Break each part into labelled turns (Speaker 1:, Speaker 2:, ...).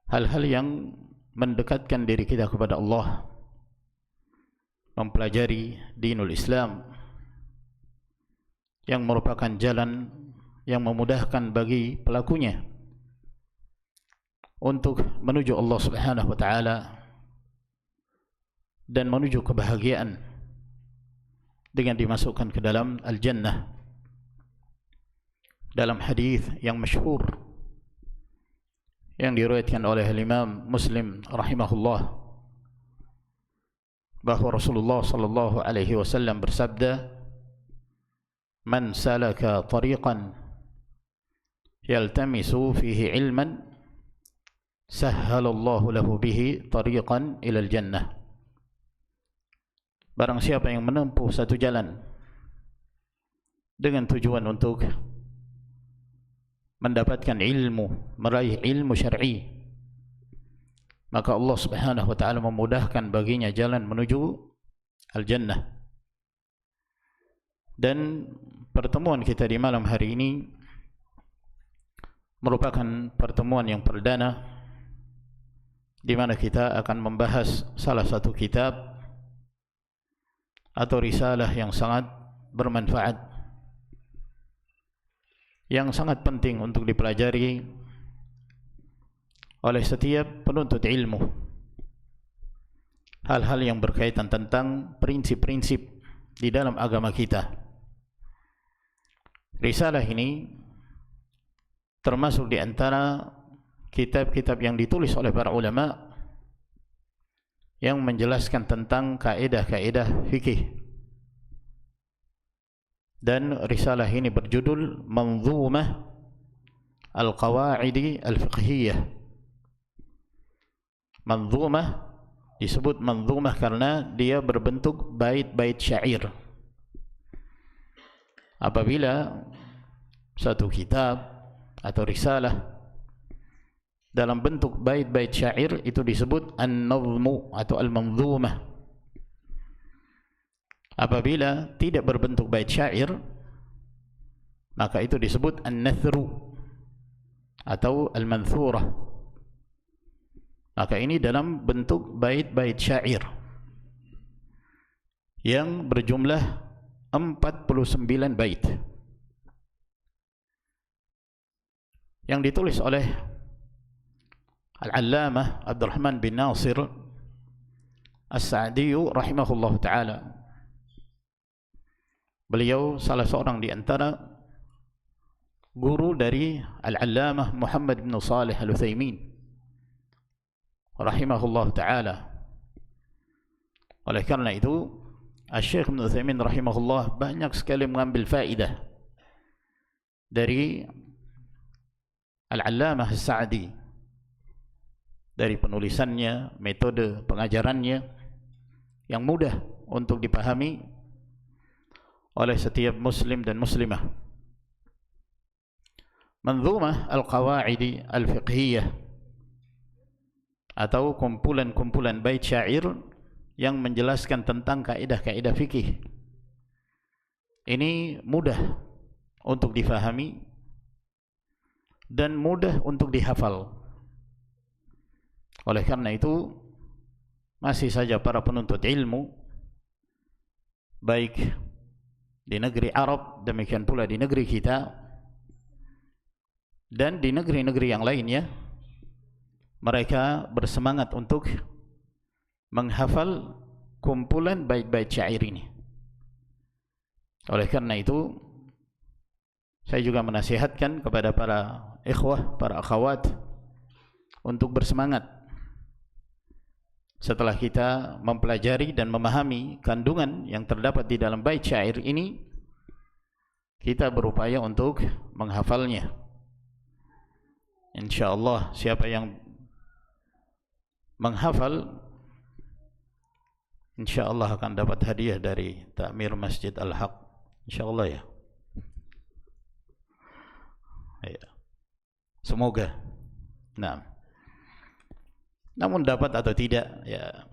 Speaker 1: hal-hal yang mendekatkan diri kita kepada Allah, mempelajari dinul Islam yang merupakan jalan yang memudahkan bagi pelakunya untuk menuju Allah Subhanahu wa taala dan menuju kebahagiaan dengan dimasukkan ke dalam al-jannah. Dalam hadis yang masyhur yang diriwayatkan oleh Imam Muslim rahimahullah, bahwa Rasulullah sallallahu alaihi wasallam bersabda, "Man salaka tariqan yaltamisu fihi ilman, sahhalallahu lahu bihi tariqan ilal jannah." Barang siapa yang menempuh satu jalan dengan tujuan untuk mendapatkan ilmu, meraih ilmu syar'i, maka Allah Subhanahu wa taala memudahkan baginya jalan menuju al-jannah. Dan pertemuan kita di malam hari ini merupakan pertemuan yang perdana di mana kita akan membahas salah satu kitab atau risalah yang sangat bermanfaat, yang sangat penting untuk dipelajari oleh setiap penuntut ilmu. Hal-hal yang berkaitan tentang prinsip-prinsip di dalam agama kita. Risalah ini termasuk di antara kitab-kitab yang ditulis oleh para ulama yang menjelaskan tentang kaidah-kaidah fikih. Dan risalah ini berjudul Manzumah Al-Qawaidi Al-Fiqhiyah. Manzumah disebut manzumah karena dia berbentuk bait-bait syair. Apabila satu kitab atau risalah dalam bentuk bait-bait syair, itu disebut an-nazmu atau al-manzumah. Apabila tidak berbentuk bait syair, maka itu disebut an-nathru atau al-manthurah. Maka ini dalam bentuk bait-bait syair yang berjumlah 49 bait yang ditulis oleh Al-Allamah Abdurrahman bin Nasir As-Sa'di rahimahullah ta'ala. Beliau salah seorang di antara guru dari Al-Allamah Muhammad bin Salih Al-Utsaimin rahimahullah ta'ala. Oleh karena itu, Syekh Ibn Utsaimin rahimahullah banyak sekali mengambil faedah dari Al-Allamah As-Sa'di, dari penulisannya, metode pengajarannya yang mudah untuk dipahami oleh setiap muslim dan muslimah. Manzumah Al-Qawaidi Al-Fiqhiyah atau kumpulan-kumpulan bait syair yang menjelaskan tentang kaidah-kaidah fikih. Ini mudah untuk difahami dan mudah untuk dihafal. Oleh karena itu, masih saja para penuntut ilmu, baik di negeri Arab, demikian pula di negeri kita, dan di negeri-negeri yang lainnya, mereka bersemangat untuk menghafal kumpulan bait-bait syair ini. Oleh karena itu, saya juga menasihatkan kepada para ikhwah, para akhwat untuk bersemangat setelah kita mempelajari dan memahami kandungan yang terdapat di dalam bait syair ini, kita berupaya untuk menghafalnya. InsyaAllah siapa yang menghafal, InsyaAllah akan dapat hadiah dari Ta'mir Masjid Al-Haq. InsyaAllah ya. Semoga. Nah, namun dapat atau tidak, ya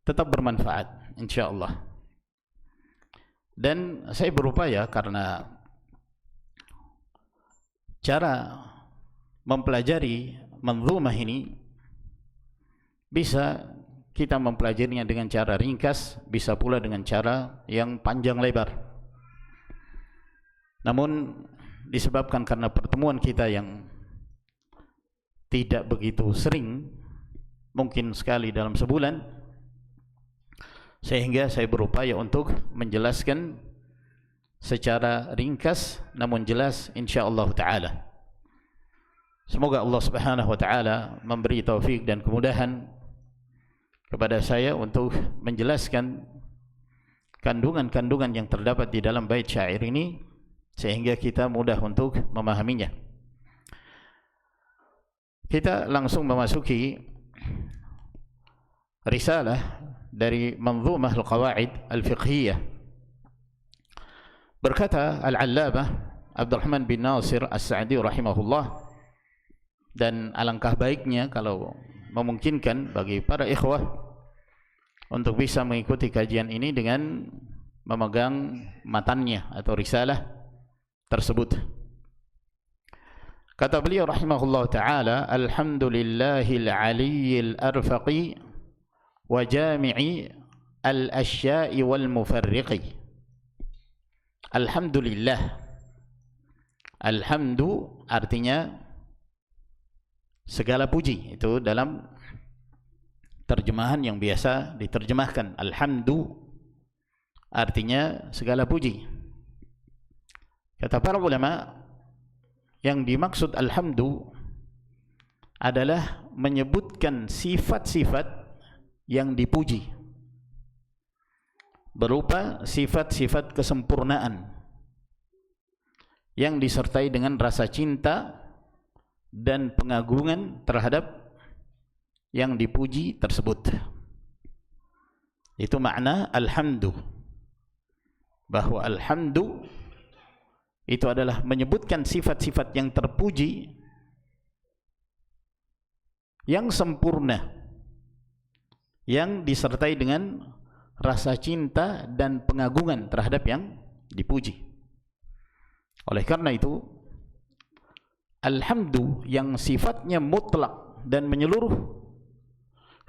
Speaker 1: tetap bermanfaat insyaallah. Dan saya berupaya, karena cara mempelajari manzumah ini bisa kita mempelajarinya dengan cara ringkas, bisa pula dengan cara yang panjang lebar. Namun disebabkan karena pertemuan kita yang tidak begitu sering, mungkin sekali dalam sebulan, sehingga saya berupaya untuk menjelaskan secara ringkas namun jelas insyaallah taala. Semoga Allah Subhanahu wa taala memberi taufik dan kemudahan kepada saya untuk menjelaskan kandungan-kandungan yang terdapat di dalam bait syair ini sehingga kita mudah untuk memahaminya. Kita langsung memasuki risalah dari Manzumah Al-Qawaid Al-Fiqhiyah. Berkata Al-Allamah Abdurrahman bin Nasir As-Sa'di rahimahullah, dan alangkah baiknya kalau memungkinkan bagi para ikhwah untuk bisa mengikuti kajian ini dengan memegang matannya atau risalah tersebut. Kata beliau rahimahullah ta'ala, alhamdulillahil aliyyil arfaqi wa jami'i al-asya'i wal mufarriqi. Alhamdulillah. Alhamdu artinya segala puji. Itu dalam terjemahan yang biasa diterjemahkan. Alhamdu artinya segala puji. Kata para ulama, yang dimaksud alhamdu adalah menyebutkan sifat-sifat yang dipuji, berupa sifat-sifat kesempurnaan yang disertai dengan rasa cinta dan pengagungan terhadap yang dipuji tersebut. Itu makna alhamdu, bahwa alhamdu itu adalah menyebutkan sifat-sifat yang terpuji, yang sempurna, yang disertai dengan rasa cinta dan pengagungan terhadap yang dipuji. Oleh karena itu, alhamdu yang sifatnya mutlak dan menyeluruh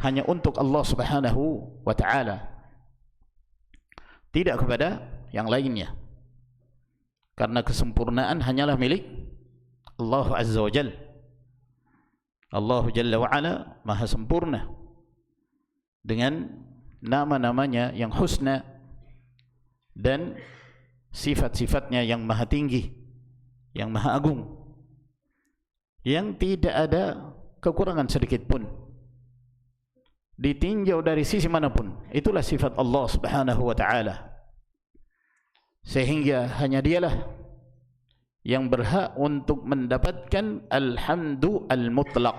Speaker 1: hanya untuk Allah Subhanahu wa ta'ala, tidak kepada yang lainnya, karena kesempurnaan hanyalah milik Allah Azza wa Jalla. Allah Jalla wa Ala maha sempurna dengan nama-namanya yang husna dan sifat-sifatnya yang maha tinggi, yang maha agung, yang tidak ada kekurangan sedikit pun, ditinjau dari sisi manapun. Itulah sifat Allah Subhanahu wa ta'ala, sehingga hanya dialah yang berhak untuk mendapatkan alhamdu al-mutlaq,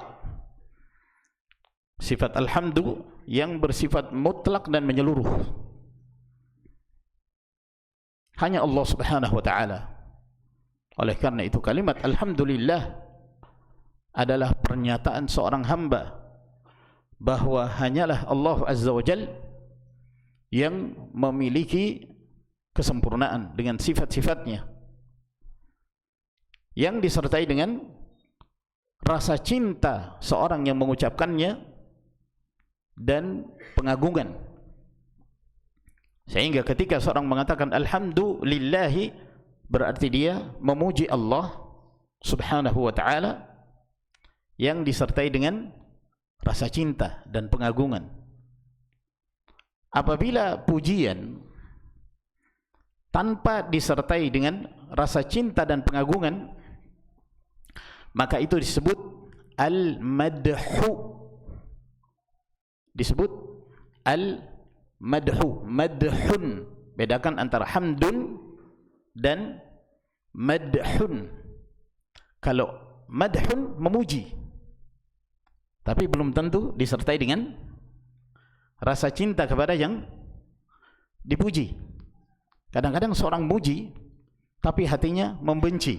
Speaker 1: sifat alhamdu yang bersifat mutlak dan menyeluruh. Hanya Allah Subhanahu wa ta'ala. Oleh karena itu kalimat alhamdulillah adalah pernyataan seorang hamba bahwa hanyalah Allah Azza wa Jalla yang memiliki kesempurnaan dengan sifat-sifatnya, yang disertai dengan rasa cinta seorang yang mengucapkannya dan pengagungan. Sehingga ketika seorang mengatakan alhamdulillahi, berarti dia memuji Allah Subhanahu wa ta'ala yang disertai dengan rasa cinta dan pengagungan. Apabila pujian tanpa disertai dengan rasa cinta dan pengagungan, maka itu disebut al-madhu. Disebut al-madhu. Madhun, bedakan antara hamdun dan madhun. Kalau madhun memuji, tapi belum tentu disertai dengan rasa cinta kepada yang dipuji. Kadang-kadang seorang muji tapi hatinya membenci,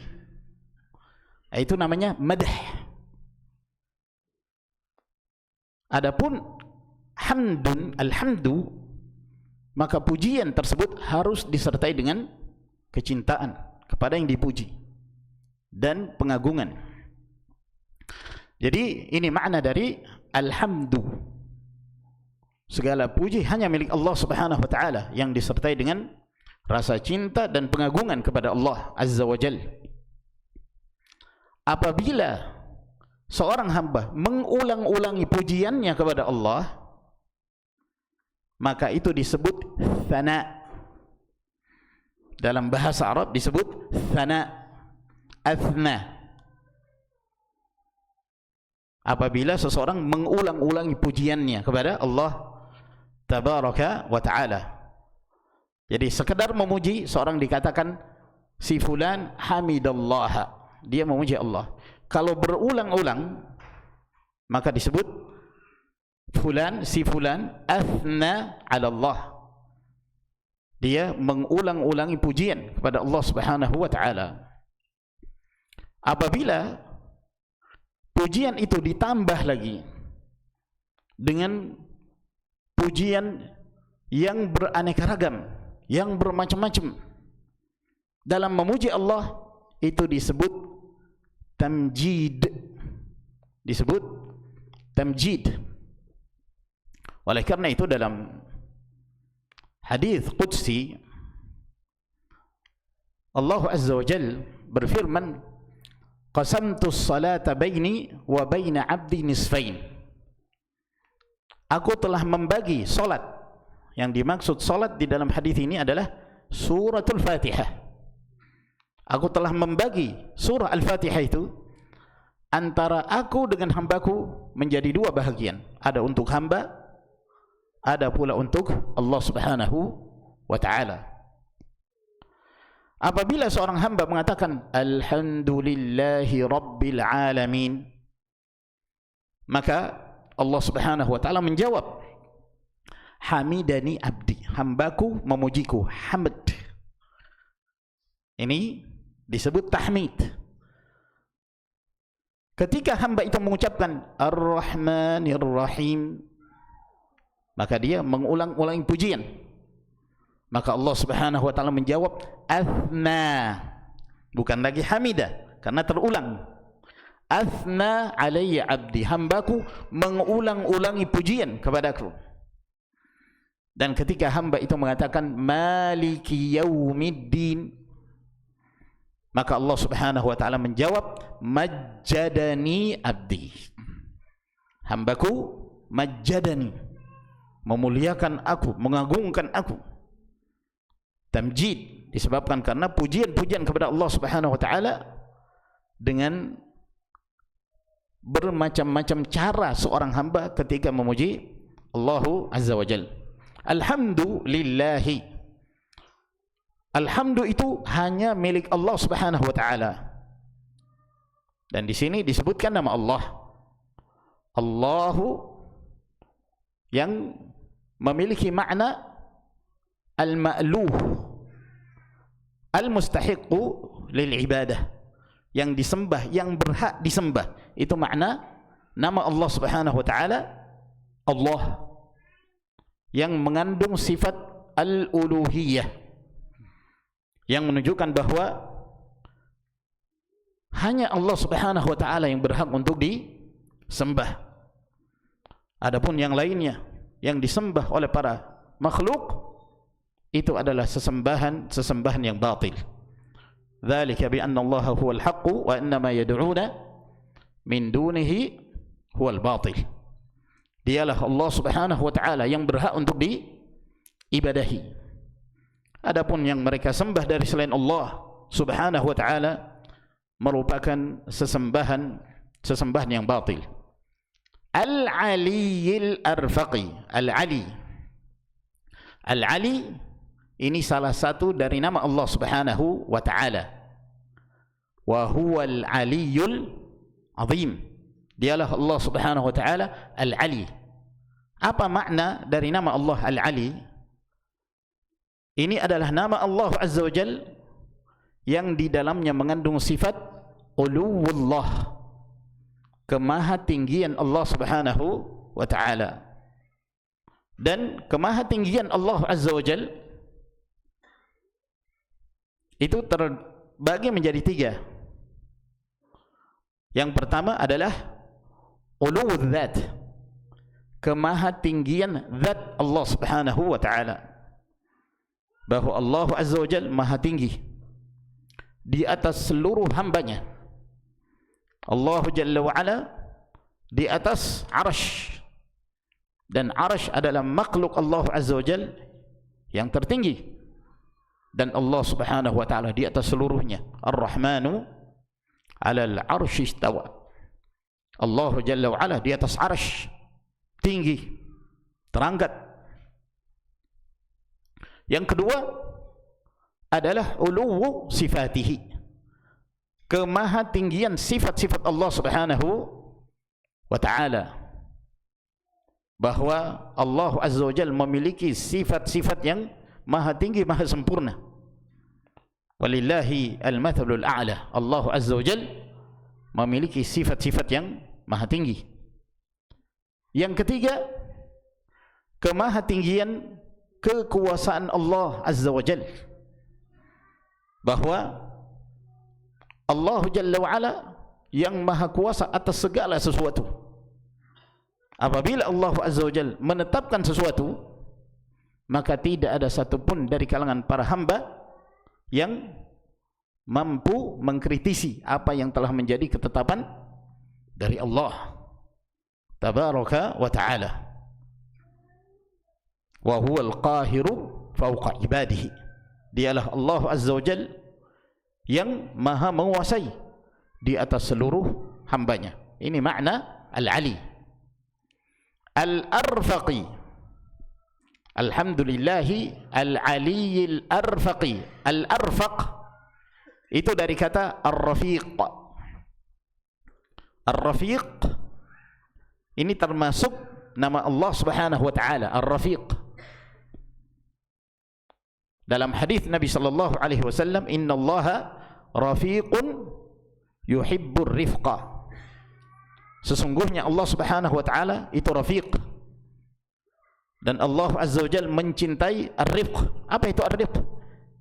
Speaker 1: itu namanya madh. Adapun hamdun, alhamdu, maka pujian tersebut harus disertai dengan kecintaan kepada yang dipuji dan pengagungan. Jadi ini makna dari alhamdu. Segala puji hanya milik Allah Subhanahu wa taala yang disertai dengan rasa cinta dan pengagungan kepada Allah Azza wa Jalla. Apabila seorang hamba mengulang-ulangi pujiannya kepada Allah, maka itu disebut thana. Dalam bahasa Arab disebut thana, athna. Apabila seseorang mengulang-ulangi pujiannya kepada Allah Tabaraka wa ta'ala. Jadi sekedar memuji, seorang dikatakan si fulan hamidallah, dia memuji Allah. Kalau berulang-ulang, maka disebut fulan, si fulan athna ala Allah, dia mengulang-ulangi pujian kepada Allah Subhanahu wa ta'ala. Apabila pujian itu ditambah lagi dengan pujian yang beraneka ragam, yang bermacam-macam dalam memuji Allah, itu disebut tamjid. Disebut tamjid. Oleh karena itu dalam hadis qudsi Allah Azza wa Jalla berfirman, qasamtu as-salata baini wa baina 'abdi nisfain. Aku telah membagi solat. Yang dimaksud solat di dalam hadis ini adalah suratul Fatihah. Aku telah membagi surah Al-Fatihah itu antara aku dengan hambaku menjadi dua bahagian. Ada untuk hamba, ada pula untuk Allah Subhanahu wa ta'ala. Apabila seorang hamba mengatakan alhamdulillahi rabbil alamin, maka Allah Subhanahu wa ta'ala menjawab, hamidani abdi, hambaku memujiku. Hamd ini disebut tahmid. Ketika hamba itu mengucapkan ar-rahmanir rahim, maka dia mengulang-ulangi pujian. Maka Allah Subhanahu wa ta'ala menjawab athna, bukan lagi hamidah karena terulang. Athna alayya abdi, hambaku mengulang-ulangi pujian kepadaku. Dan ketika hamba itu mengatakan maliki yaumiddin, maka Allah Subhanahu wa ta'ala menjawab majjadani abdi, hambaku majjadani, memuliakan aku, mengagungkan aku. Tamjid disebabkan karena pujian-pujian kepada Allah Subhanahu wa ta'ala dengan bermacam-macam cara seorang hamba ketika memuji Allah Azza wa Jalla. Alhamdulillahi, alhamdu itu hanya milik Allah Subhanahu wa ta'ala. Dan di sini disebutkan nama Allah. Allahu yang memiliki makna al-ma'luh, al-mustahiqu lil ibadah, yang disembah, yang berhak disembah. Itu makna nama Allah Subhanahu wa ta'ala, Allah, yang mengandung sifat al-uluhiyah, yang menunjukkan bahwa hanya Allah Subhanahu wa ta'ala yang berhak untuk disembah. Adapun yang lainnya yang disembah oleh para makhluk, itu adalah sesembahan yang batil. Dzalika bi anna Allah huwal haqq wa innama yad'una min dunihi huwal batil. Dialah Allah Subhanahu wa ta'ala yang berhak untuk diibadahi. Adapun yang mereka sembah dari selain Allah Subhanahu wa ta'ala merupakan sesembahan yang batil. Al-Aliyyil Arfaqi. Al-Ali, Al-Ali ini salah satu dari nama Allah Subhanahu wa ta'ala. Wa huwal aliyyul azim. Dialah Allah Subhanahu wa ta'ala Al-Ali. Apa makna dari nama Allah Al-Ali? Ini adalah nama Allah Azza wa Jal yang di dalamnya mengandung sifat uluwullah, kemahatinggian Allah Subhanahu wa ta'ala. Dan kemahatinggian Allah Azza wa Jal itu terbagi menjadi tiga. Yang pertama adalah uluwul dzat, kemahatinggian zat Allah Subhanahu wa taala, bahwa Allah Azza wa Jalla maha tinggi di atas seluruh hambanya. Allah Jalla wa Ala di atas arasy, dan arasy adalah makhluk Allah Azza wa Jalla yang tertinggi, dan Allah Subhanahu wa taala di atas seluruhnya. Ar-Rahmanu 'alal 'arsy istawa. Allah Jalla wa Ala di atas arasy, tinggi, terangkat. Yang kedua adalah uluwu sifatihi, kemahatinggian sifat-sifat Allah Subhanahu wa ta'ala, bahwa Allah Azza wa Jalla memiliki sifat-sifat yang maha tinggi, maha sempurna. Walillahi al-mathalul a'la. Allah Azza wa Jalla memiliki sifat-sifat yang maha tinggi. Yang ketiga, kemahatinggian kekuasaan Allah Azza wa Jalla, bahwa Allah Jalla wa Ala yang maha kuasa atas segala sesuatu. Apabila Allah Azza wa Jalla menetapkan sesuatu, maka tidak ada satupun dari kalangan para hamba yang mampu mengkritisi apa yang telah menjadi ketetapan dari Allah Tabaraka wa ta'ala. Wa huwal qahiru fawqa ibadihi. Dialah Allah Azza wa Jalla yang maha menguasai di atas seluruh hambanya. Ini makna al-ali. Al-arfaqi, alhamdulillahi al-aliyil arfaqi. Al-arfaq itu dari kata ar-rafiq. Ar-rafiq ini termasuk nama Allah Subhanahu wa taala, ar-rafiq. Dalam hadis Nabi sallallahu alaihi wasallam, innallaha rafiqun yuhibbur rifqa. Sesungguhnya Allah Subhanahu wa taala itu rafiq, dan Allah Azza wa Jalla mencintai ar-rifq. Apa itu ar-rifq?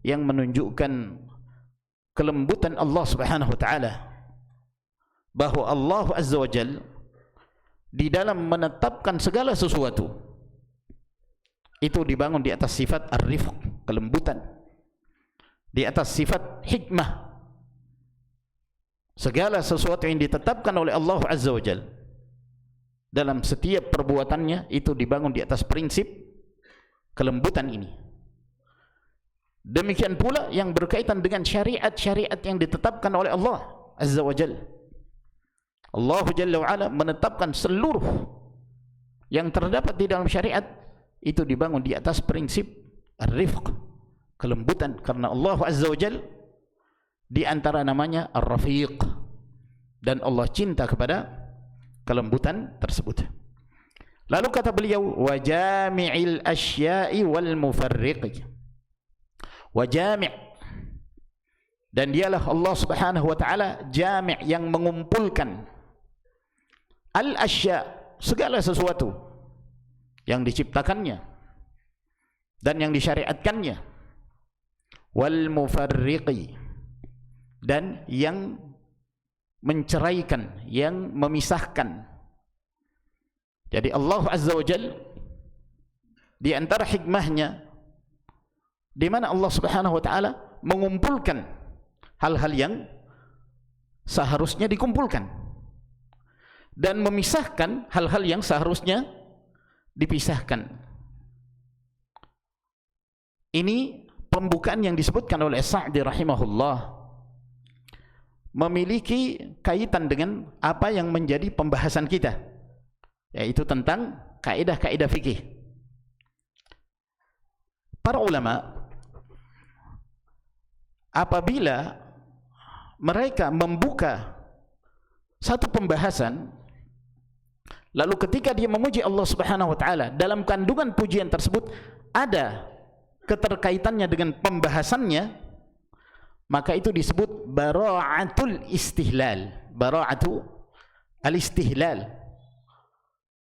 Speaker 1: Yang menunjukkan kelembutan Allah Subhanahu wa taala, bahwa Allah Azza wa Jalla di dalam menetapkan segala sesuatu itu dibangun di atas sifat ar-rifq, kelembutan, di atas sifat hikmah. Segala sesuatu yang ditetapkan oleh Allah Azza wa Jalla dalam setiap perbuatannya itu dibangun di atas prinsip kelembutan ini. Demikian pula yang berkaitan dengan syariat-syariat yang ditetapkan oleh Allah Azza wa Jalla. Allah Jalla wa Ala menetapkan seluruh yang terdapat di dalam syariat itu dibangun di atas prinsip ar-rifq, kelembutan, karena Allah Azza wa Jalla di antara namanya ar-rafiq, dan Allah cinta kepada kelembutan tersebut. Lalu kata beliau, wa jami'il asya'i wal mufarriqi. Wa jami', dan dialah Allah Subhanahu wa taala jami', yang mengumpulkan al-asya', segala sesuatu yang diciptakannya dan yang disyariatkannya, wal mufarriqi, dan yang menceraikan, yang memisahkan. Jadi Allah Azza wa Jalla di antara hikmahnya, di mana Allah Subhanahu wa taala mengumpulkan hal-hal yang seharusnya dikumpulkan dan memisahkan hal-hal yang seharusnya dipisahkan. Ini pembukaan yang disebutkan oleh Sa'di rahimahullah memiliki kaitan dengan apa yang menjadi pembahasan kita, yaitu tentang kaidah-kaidah fikih. Para ulama apabila mereka membuka satu pembahasan, lalu ketika dia memuji Allah Subhanahu wa taala, dalam kandungan pujian tersebut ada keterkaitannya dengan pembahasannya, maka itu disebut bara'atul istihlal, bara'atu al-istihlal,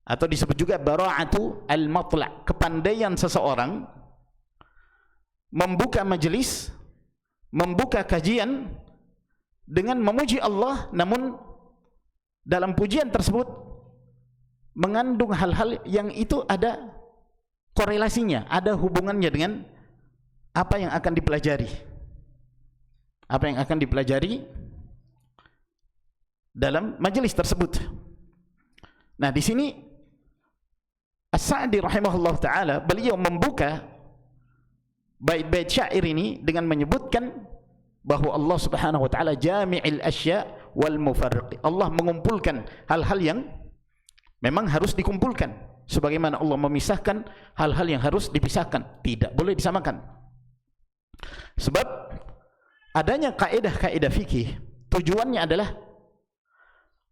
Speaker 1: atau disebut juga bara'atu al-matla', kepandaian seseorang membuka majelis, membuka kajian dengan memuji Allah, namun dalam pujian tersebut mengandung hal-hal yang itu ada korelasinya, ada hubungannya dengan apa yang akan dipelajari. Apa yang akan dipelajari dalam majelis tersebut. Nah, di sini As-Sa'di rahimahullah ta'ala, beliau membuka bait-bait syair ini dengan menyebutkan bahwa Allah subhanahu wa ta'ala jami'il asya' wal mufarriq. Allah mengumpulkan hal-hal yang memang harus dikumpulkan, sebagaimana Allah memisahkan hal-hal yang harus dipisahkan, tidak boleh disamakan. Sebab adanya kaidah-kaidah fikih tujuannya adalah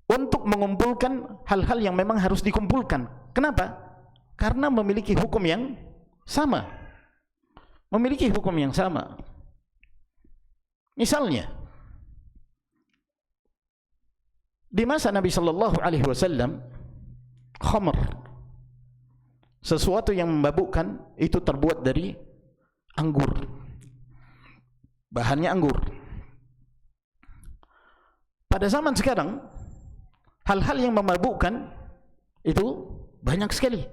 Speaker 1: untuk mengumpulkan hal-hal yang memang harus dikumpulkan. Kenapa? Karena memiliki hukum yang sama. Memiliki hukum yang sama. Misalnya, di masa Nabi sallallahu alaihi wasallam, khamr, sesuatu yang memabukkan, itu terbuat dari anggur. Bahannya anggur. Pada zaman sekarang, hal-hal yang memabukkan itu banyak sekali,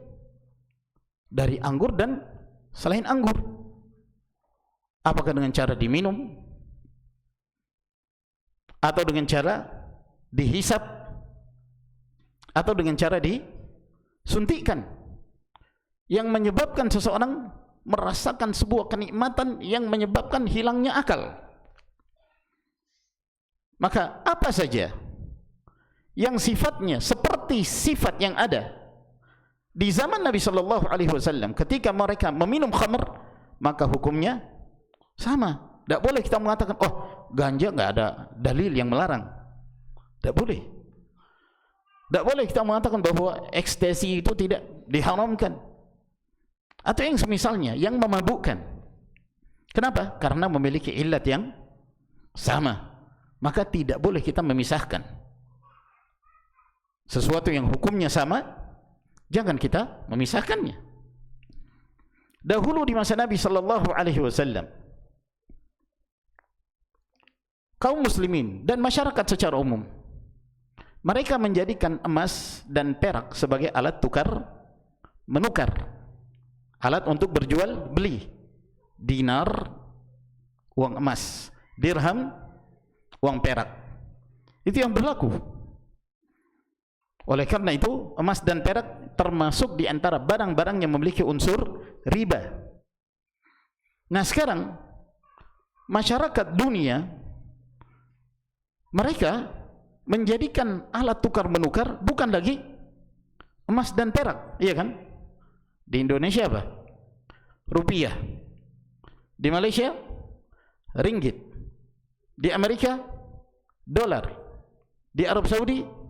Speaker 1: dari anggur dan selain anggur. Apakah dengan cara diminum, atau dengan cara dihisap, atau dengan cara disuntikkan, yang menyebabkan seseorang merasakan sebuah kenikmatan yang menyebabkan hilangnya akal. Maka apa saja yang sifatnya seperti sifat yang ada di zaman Nabi sallallahu alaihi wasallam ketika mereka meminum khamr, maka hukumnya sama. Tidak boleh kita mengatakan, oh, ganja enggak ada dalil yang melarang. Tidak boleh. Tidak boleh kita mengatakan bahwa ekstasi itu tidak diharamkan, atau yang semisalnya yang memabukkan. Kenapa? Karena memiliki illat yang sama. Maka tidak boleh kita memisahkan sesuatu yang hukumnya sama, jangan kita memisahkannya. Dahulu di masa Nabi sallallahu alaihi wasallam, kaum muslimin dan masyarakat secara umum, mereka menjadikan emas dan perak sebagai alat tukar menukar, alat untuk berjual beli. Dinar, uang emas; dirham, uang perak. Itu yang berlaku. Oleh karena itu, emas dan perak termasuk di antara barang-barang yang memiliki unsur riba. Nah, sekarang masyarakat dunia, mereka menjadikan alat tukar menukar bukan lagi emas dan perak, iya kan? Di Indonesia apa? Rupiah. Di Malaysia ringgit. Di Amerika dolar. Di Arab Saudi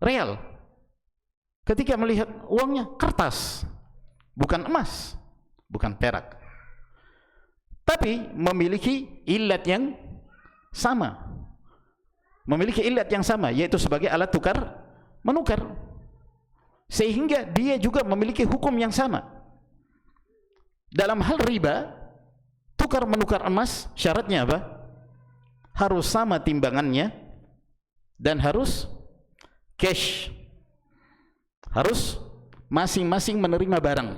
Speaker 1: real. Ketika melihat uangnya kertas, bukan emas, bukan perak, tapi memiliki illat yang sama. Memiliki illat yang sama, yaitu sebagai alat tukar menukar, sehingga dia juga memiliki hukum yang sama. Dalam hal riba, tukar menukar emas, syaratnya apa? Harus sama timbangannya dan harus cash. Harus masing-masing menerima barang.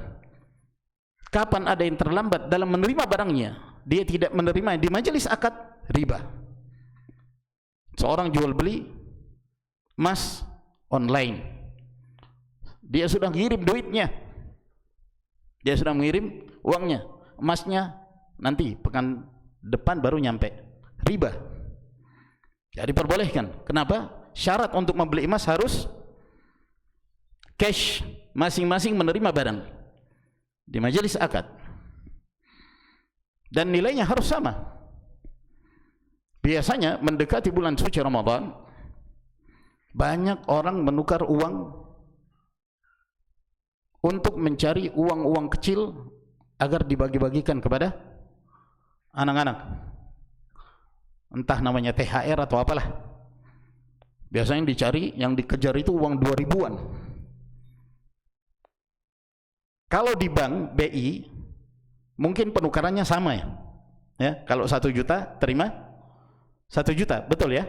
Speaker 1: Kapan ada yang terlambat dalam menerima barangnya, dia tidak menerima di majelis akad, riba. Seorang jual beli emas online, dia sudah mengirim duitnya, dia sudah mengirim uangnya, emasnya nanti pekan depan baru nyampe, riba. Jadi diperbolehkan. Kenapa? Syarat untuk membeli emas harus cash, masing-masing menerima barang di majelis akad, dan nilainya harus sama. Biasanya mendekati bulan suci Ramadan, banyak orang menukar uang untuk mencari uang-uang kecil agar dibagi-bagikan kepada anak-anak, entah namanya THR atau apalah. Biasanya yang dicari, yang dikejar itu uang 2000-an. Kalau di bank BI mungkin penukarannya sama ya. Kalau 1 juta terima 1 juta, betul ya?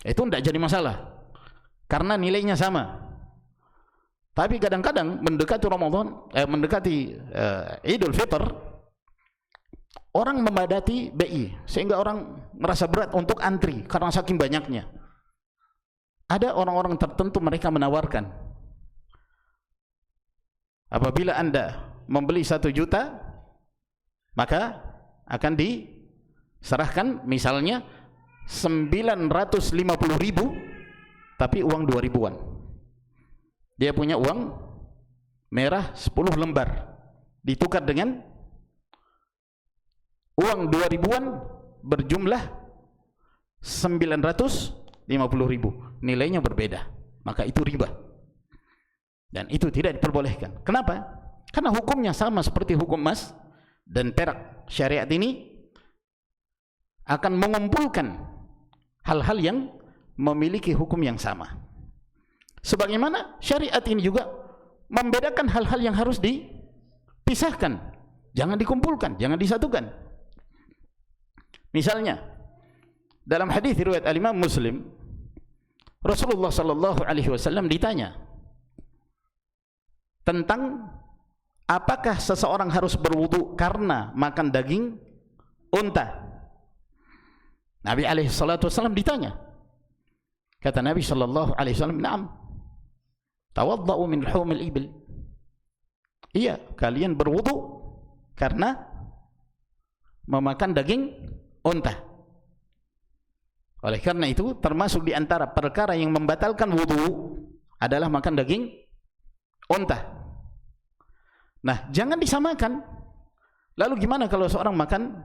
Speaker 1: Itu tidak jadi masalah karena nilainya sama. Tapi kadang-kadang mendekati Ramadan, mendekati Idul Fitr, orang memadati BI sehingga orang merasa berat untuk antri karena saking banyaknya. Ada orang-orang tertentu mereka menawarkan, apabila Anda membeli 1 juta, maka akan diserahkan misalnya 950.000, tapi uang 2.000-an. Dia punya uang merah 10 lembar, ditukar dengan uang 2.000-an berjumlah 950.000, nilainya berbeda, maka itu riba, dan itu tidak diperbolehkan. Kenapa? Karena hukumnya sama seperti hukum emas dan perak. Syariat ini akan mengumpulkan hal-hal yang memiliki hukum yang sama. Sebagaimana syariat ini juga membedakan hal-hal yang harus dipisahkan, jangan dikumpulkan, jangan disatukan. Misalnya dalam hadis riwayat Al-Imam Muslim, Rasulullah sallallahu alaihi wasallam ditanya tentang apakah seseorang harus berwudu karena makan daging unta. Nabi alaihi salatu wasallam ditanya, kata Nabi sallallahu alaihi wasallam, "Na'am. Tawadda'u min luhumil ibil." Iya, kalian berwudu karena memakan daging unta. Oleh karena itu, termasuk di antara perkara yang membatalkan wudu adalah makan daging unta. Nah, jangan disamakan. Lalu gimana kalau seorang makan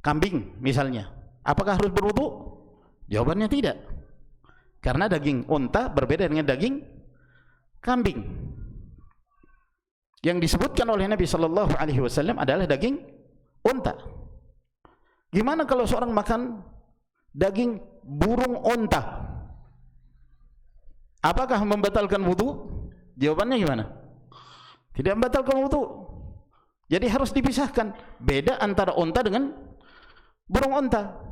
Speaker 1: kambing misalnya? Apakah harus berwudu? Jawabannya tidak. Karena daging unta berbeda dengan daging kambing. Yang disebutkan oleh Nabi sallallahu alaihi wasallam adalah daging unta. Gimana kalau seorang makan daging burung unta? Apakah membatalkan wudu? Jawabannya gimana? Tidak membatalkan wudu. Jadi harus dipisahkan. Beda antara unta dengan burung unta.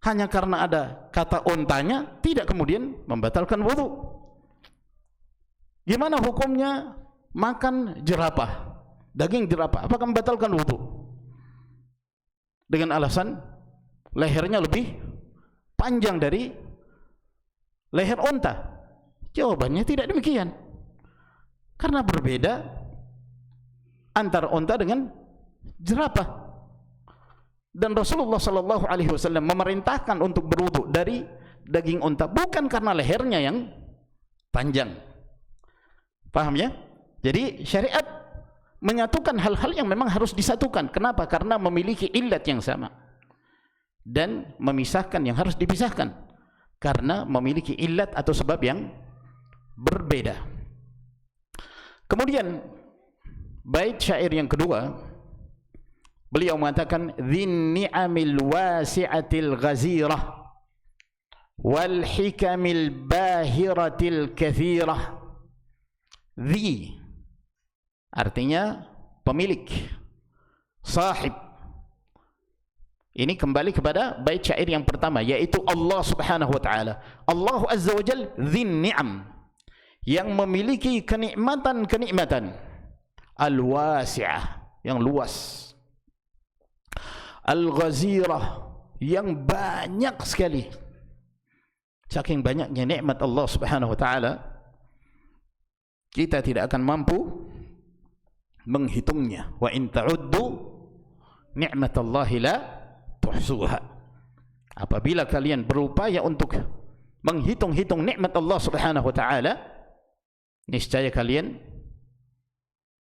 Speaker 1: Hanya karena ada kata untanya tidak kemudian membatalkan wudu. Gimana hukumnya makan jerapah, daging jerapah? Apakah membatalkan wudu? Dengan alasan lehernya lebih panjang dari leher unta. Jawabannya tidak demikian. Karena berbeda antara unta dengan jerapah. Dan Rasulullah sallallahu alaihi wasallam memerintahkan untuk berwudu dari daging unta bukan karena lehernya yang panjang. Paham ya? Jadi syariat menyatukan hal-hal yang memang harus disatukan. Kenapa? Karena memiliki illat yang sama. Dan memisahkan yang harus dipisahkan karena memiliki illat atau sebab yang berbeda. Kemudian bait syair yang kedua, beliau mengatakan dzin ni'amil wasi'atil ghazirah wal hikamil bahiratil kathirah. Dzi artinya pemilik, sahib. Ini kembali kepada bait syair yang pertama, yaitu Allah subhanahu wa ta'ala. Allah azza wa jal dzin ni'am, yang memiliki kenikmatan-kenikmatan, al-wasi'ah, yang luas, al-ghazirah, yang banyak sekali. Saking banyaknya nikmat Allah subhanahu wa ta'ala, kita tidak akan mampu menghitungnya. Wa in ta'uddu ni'matallahi la tuhsuha. Apabila kalian berupaya untuk menghitung-hitung nikmat Allah subhanahu wa ta'ala, niscaya kalian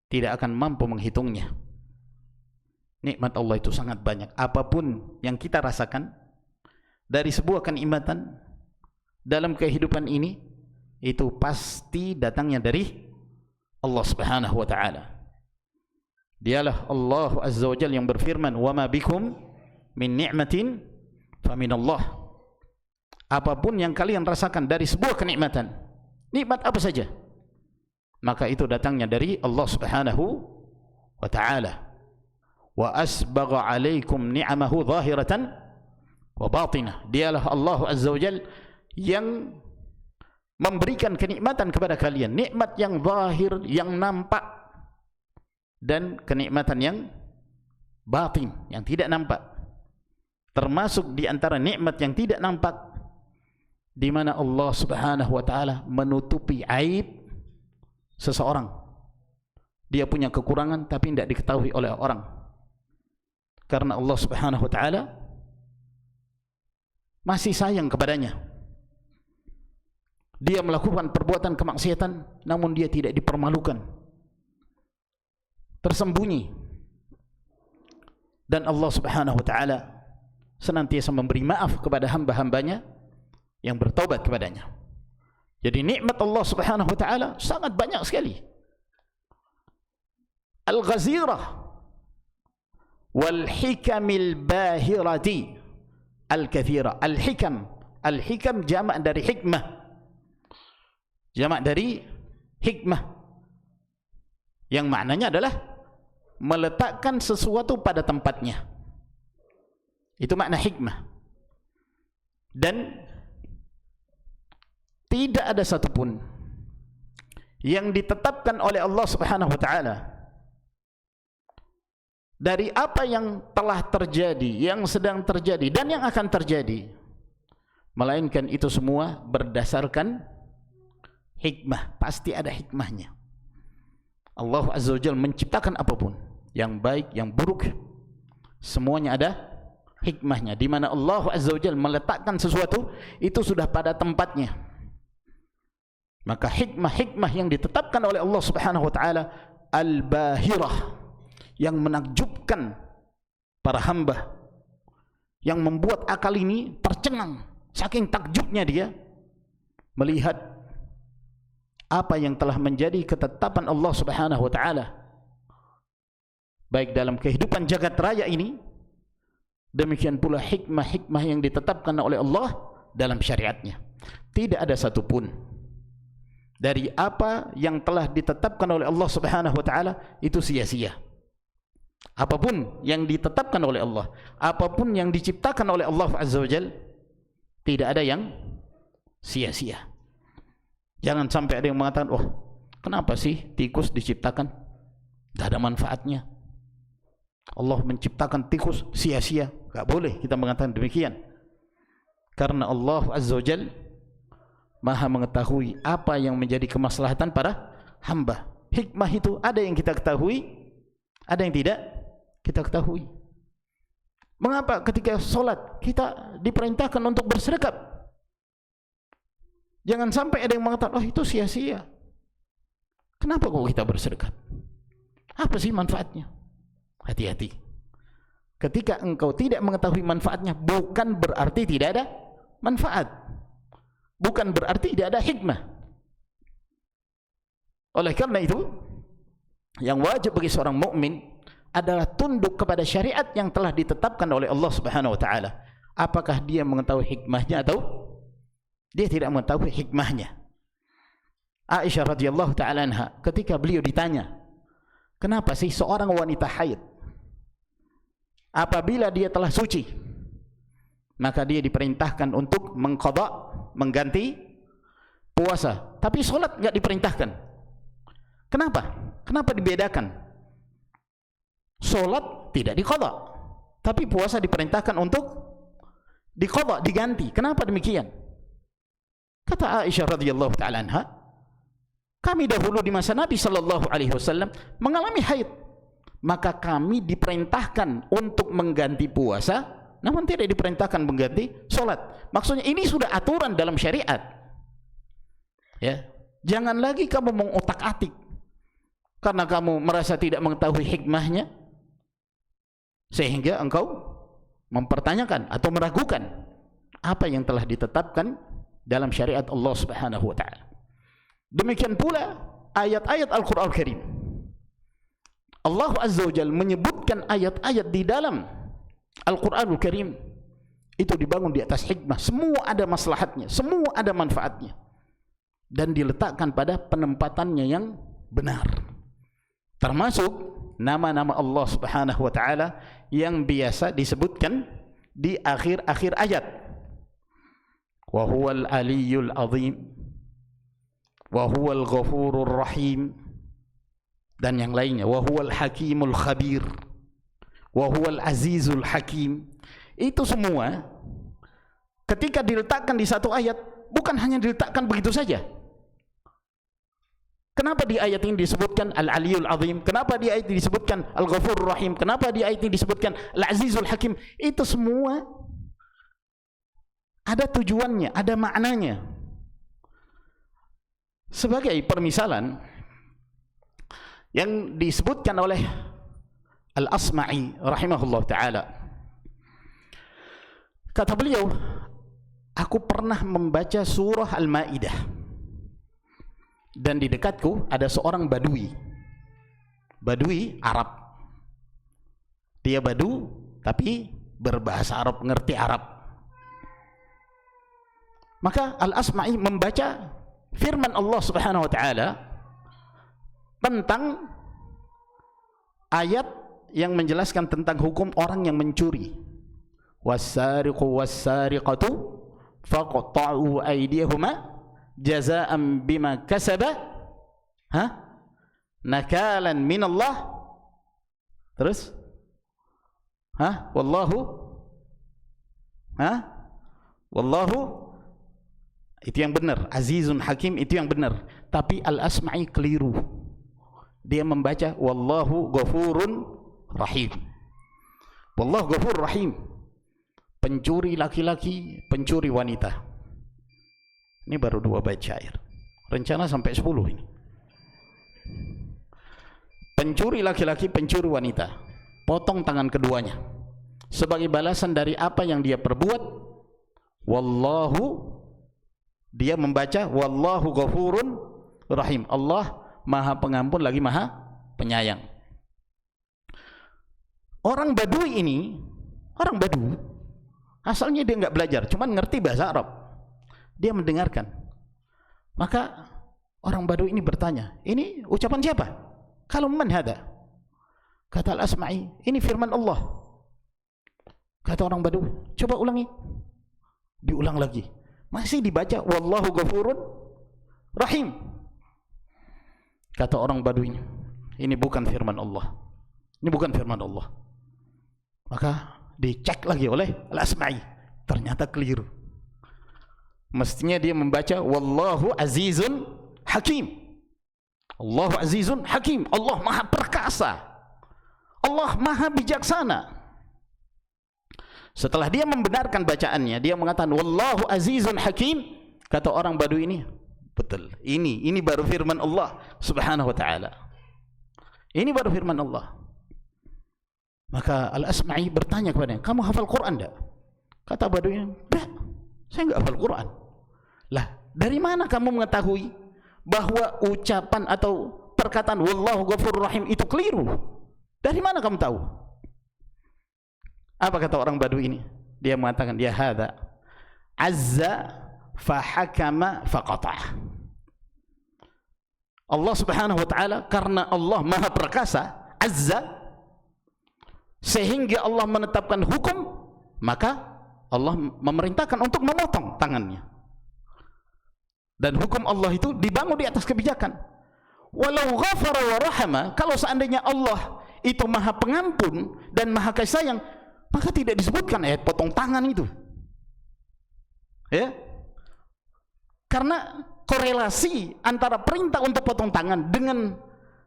Speaker 1: tidak akan mampu menghitungnya. Nikmat Allah itu sangat banyak. Apapun yang kita rasakan dari sebuah kenikmatan dalam kehidupan ini, itu pasti datangnya dari Allah subhanahu wa ta'ala. Dialah Allah azza wa jalla yang berfirman, wa ma bikum min ni'matin fa min Allah. Apapun yang kalian rasakan dari sebuah kenikmatan, nikmat apa saja, maka itu datangnya dari Allah subhanahu wa ta'ala. Wa asbagha alaikum ni'amahu zahiratan wa batinah. Dialah Allah azza wa jalla yang memberikan kenikmatan kepada kalian, nikmat yang zahir, yang nampak, dan kenikmatan yang batin, yang tidak nampak. Termasuk di antara nikmat yang tidak nampak, di mana Allah Subhanahu wa taala menutupi aib seseorang. Dia punya kekurangan tapi tidak diketahui oleh orang. Karena Allah Subhanahu wa taala masih sayang kepadanya. Dia melakukan perbuatan kemaksiatan namun dia tidak dipermalukan, tersembunyi. Dan Allah Subhanahu wa taala senantiasa memberi maaf kepada hamba-hambanya yang bertaubat kepadanya. Jadi nikmat Allah Subhanahu wa taala sangat banyak sekali. Al-ghazirah wal hikamil bahirati al-kathira. Al-hikam, al-hikam jamak dari hikmah, jamak dari hikmah, yang maknanya adalah meletakkan sesuatu pada tempatnya. Itu makna hikmah. Dan tidak ada satupun yang ditetapkan oleh Allah Subhanahu wa taala dari apa yang telah terjadi, yang sedang terjadi, dan yang akan terjadi, melainkan itu semua berdasarkan hikmah. Pasti ada hikmahnya. Allah Azza wa Jalla menciptakan apapun, yang baik, yang buruk, semuanya ada hikmahnya. Di mana Allah Azza wa Jalla meletakkan sesuatu, itu sudah pada tempatnya. Maka hikmah-hikmah yang ditetapkan oleh Allah Subhanahu wa taala al-bahirah, yang menakjubkan para hamba, yang membuat akal ini tercengang saking takjubnya dia melihat apa yang telah menjadi ketetapan Allah Subhanahu wa taala baik dalam kehidupan jagat raya ini, demikian pula hikmah-hikmah yang ditetapkan oleh Allah dalam syariatnya. Tidak ada satupun dari apa yang telah ditetapkan oleh Allah Subhanahu wa taala itu sia-sia. Apapun yang ditetapkan oleh Allah, apapun yang diciptakan oleh Allah Azza wa Jalla, tidak ada yang sia-sia. Jangan sampai ada yang mengatakan, oh, kenapa sih tikus diciptakan? Tidak ada manfaatnya. Allah menciptakan tikus sia-sia. Tidak boleh kita mengatakan demikian. Karena Allah Azza wa Jalla Maha mengetahui apa yang menjadi kemaslahatan para hamba. Hikmah itu ada yang kita ketahui, ada yang tidak kita ketahui. Mengapa ketika solat kita diperintahkan untuk bersedekap? Jangan sampai ada yang mengatakan, oh itu sia-sia. Kenapa kok kita bersedekap? Apa sih manfaatnya? Hati-hati. Ketika engkau tidak mengetahui manfaatnya, bukan berarti tidak ada manfaat. Bukan berarti tidak ada hikmah. Oleh karena itu, yang wajib bagi seorang mukmin adalah tunduk kepada syariat yang telah ditetapkan oleh Allah Subhanahu wa taala. Apakah dia mengetahui hikmahnya atau dia tidak mengetahui hikmahnya? Aisyah radhiyallahu taala anha, ketika beliau ditanya, kenapa sih seorang wanita haid apabila dia telah suci, maka dia diperintahkan untuk mengqadha, mengganti puasa, tapi salat enggak diperintahkan. Kenapa? Kenapa dibedakan? Salat tidak diqadha, tapi puasa diperintahkan untuk diqadha, diganti. Kenapa demikian? Kata Aisyah radhiyallahu taala anha, kami dahulu di masa Nabi sallallahu alaihi wasallam mengalami haid, maka kami diperintahkan untuk mengganti puasa, namun tidak diperintahkan mengganti salat. Maksudnya ini sudah aturan dalam syariat. Ya, jangan lagi kamu mengotak-atik karena kamu merasa tidak mengetahui hikmahnya, sehingga engkau mempertanyakan atau meragukan apa yang telah ditetapkan dalam syariat Allah Subhanahu wa taala. Demikian pula ayat-ayat Al-Qur'an Al-Karim. Allah Azza wa Jalla menyebutkan ayat-ayat di dalam Al-Qur'anul Karim itu dibangun di atas hikmah. Semua ada maslahatnya, semua ada manfaatnya, dan diletakkan pada penempatannya yang benar. Termasuk nama-nama Allah Subhanahu wa taala yang biasa disebutkan di akhir-akhir ayat. Wa huwal aliyyul azim. wa huwal ghafurur rahim, dan yang lainnya, wa huwal hakimul khabir, wa huwal azizul hakim. Itu semua ketika diletakkan di satu ayat, bukan hanya diletakkan begitu saja. Kenapa di ayat ini disebutkan Al-Aliyul Azim? Kenapa di ayat ini disebutkan Al-Ghafurur Rahim? Kenapa di ayat ini disebutkan Al-Azizul Hakim? Itu semua ada tujuannya, ada maknanya. Sebagai permisalan yang disebutkan oleh Al-Asma'i rahimahullah ta'ala, kata beliau, aku pernah membaca surah Al-Ma'idah, dan di dekatku ada seorang badui Arab. Dia badu tapi berbahasa Arab, ngerti Arab. Maka Al-Asma'i membaca firman Allah Subhanahu wa ta'ala tentang ayat yang menjelaskan tentang hukum orang yang mencuri. Was-sariqu was-sariqatu faqta'u aydiyahuma jazaa'an bima kasaba nakalan min Allah. Terus wallahu itu yang benar, azizun hakim itu yang benar. Tapi Al-Asma'i keliru. Dia membaca wallahu ghafurun rahim. Wallahu ghafurur rahim. Pencuri laki-laki, pencuri wanita. Ini baru 2 bait syair. Rencana sampai 10 ini. Pencuri laki-laki, pencuri wanita. Potong tangan keduanya. Sebagai balasan dari apa yang dia perbuat. Wallahu, dia membaca wallahu ghafurun rahim. Allah Maha Pengampun lagi Maha Penyayang. Orang Badui ini, orang Badu, asalnya dia nggak belajar, cuman ngerti bahasa Arab. Dia mendengarkan. Maka orang Badui ini bertanya, ini ucapan siapa? Kalau man hada? Kata Al-Asma'i, ini firman Allah. Kata orang Badui, coba ulangi. Diulang lagi. Masih dibaca wallahu ghafurun rahim. Kata orang Badui, ini bukan firman Allah. Ini bukan firman Allah. Maka dicek lagi oleh Al-Asma'i, ternyata keliru. Mestinya dia membaca wallahu azizun hakim. Allahu azizun hakim. Allah Maha Perkasa. Allah Maha Bijaksana. Setelah dia membenarkan bacaannya, dia mengatakan wallahu azizun hakim. Kata orang Badui ini, betul. Ini baru firman Allah Subhanahu wa ta'ala. Ini baru firman Allah. Maka Al-Asma'i bertanya kepadanya, kamu hafal Quran enggak? Kata Badui, enggak, saya enggak hafal Quran. Lah, dari mana kamu mengetahui bahwa ucapan atau perkataan wallahu ghafurur rahim itu keliru? Dari mana kamu tahu? Apa kata orang Badui ini? Dia mengatakan, ya hadza azza fahakama faqata'ah. Allah Subhanahu wa ta'ala, karena Allah Maha Perkasa, azza, sehingga Allah menetapkan hukum, maka Allah memerintahkan untuk memotong tangannya. Dan hukum Allah itu dibangun di atas kebijakan. Walau ghafara wa rahama, kalau seandainya Allah itu Maha Pengampun dan Maha Kasih Sayang, maka tidak disebutkan ayat potong tangan itu. Ya. Karena korelasi antara perintah untuk potong tangan dengan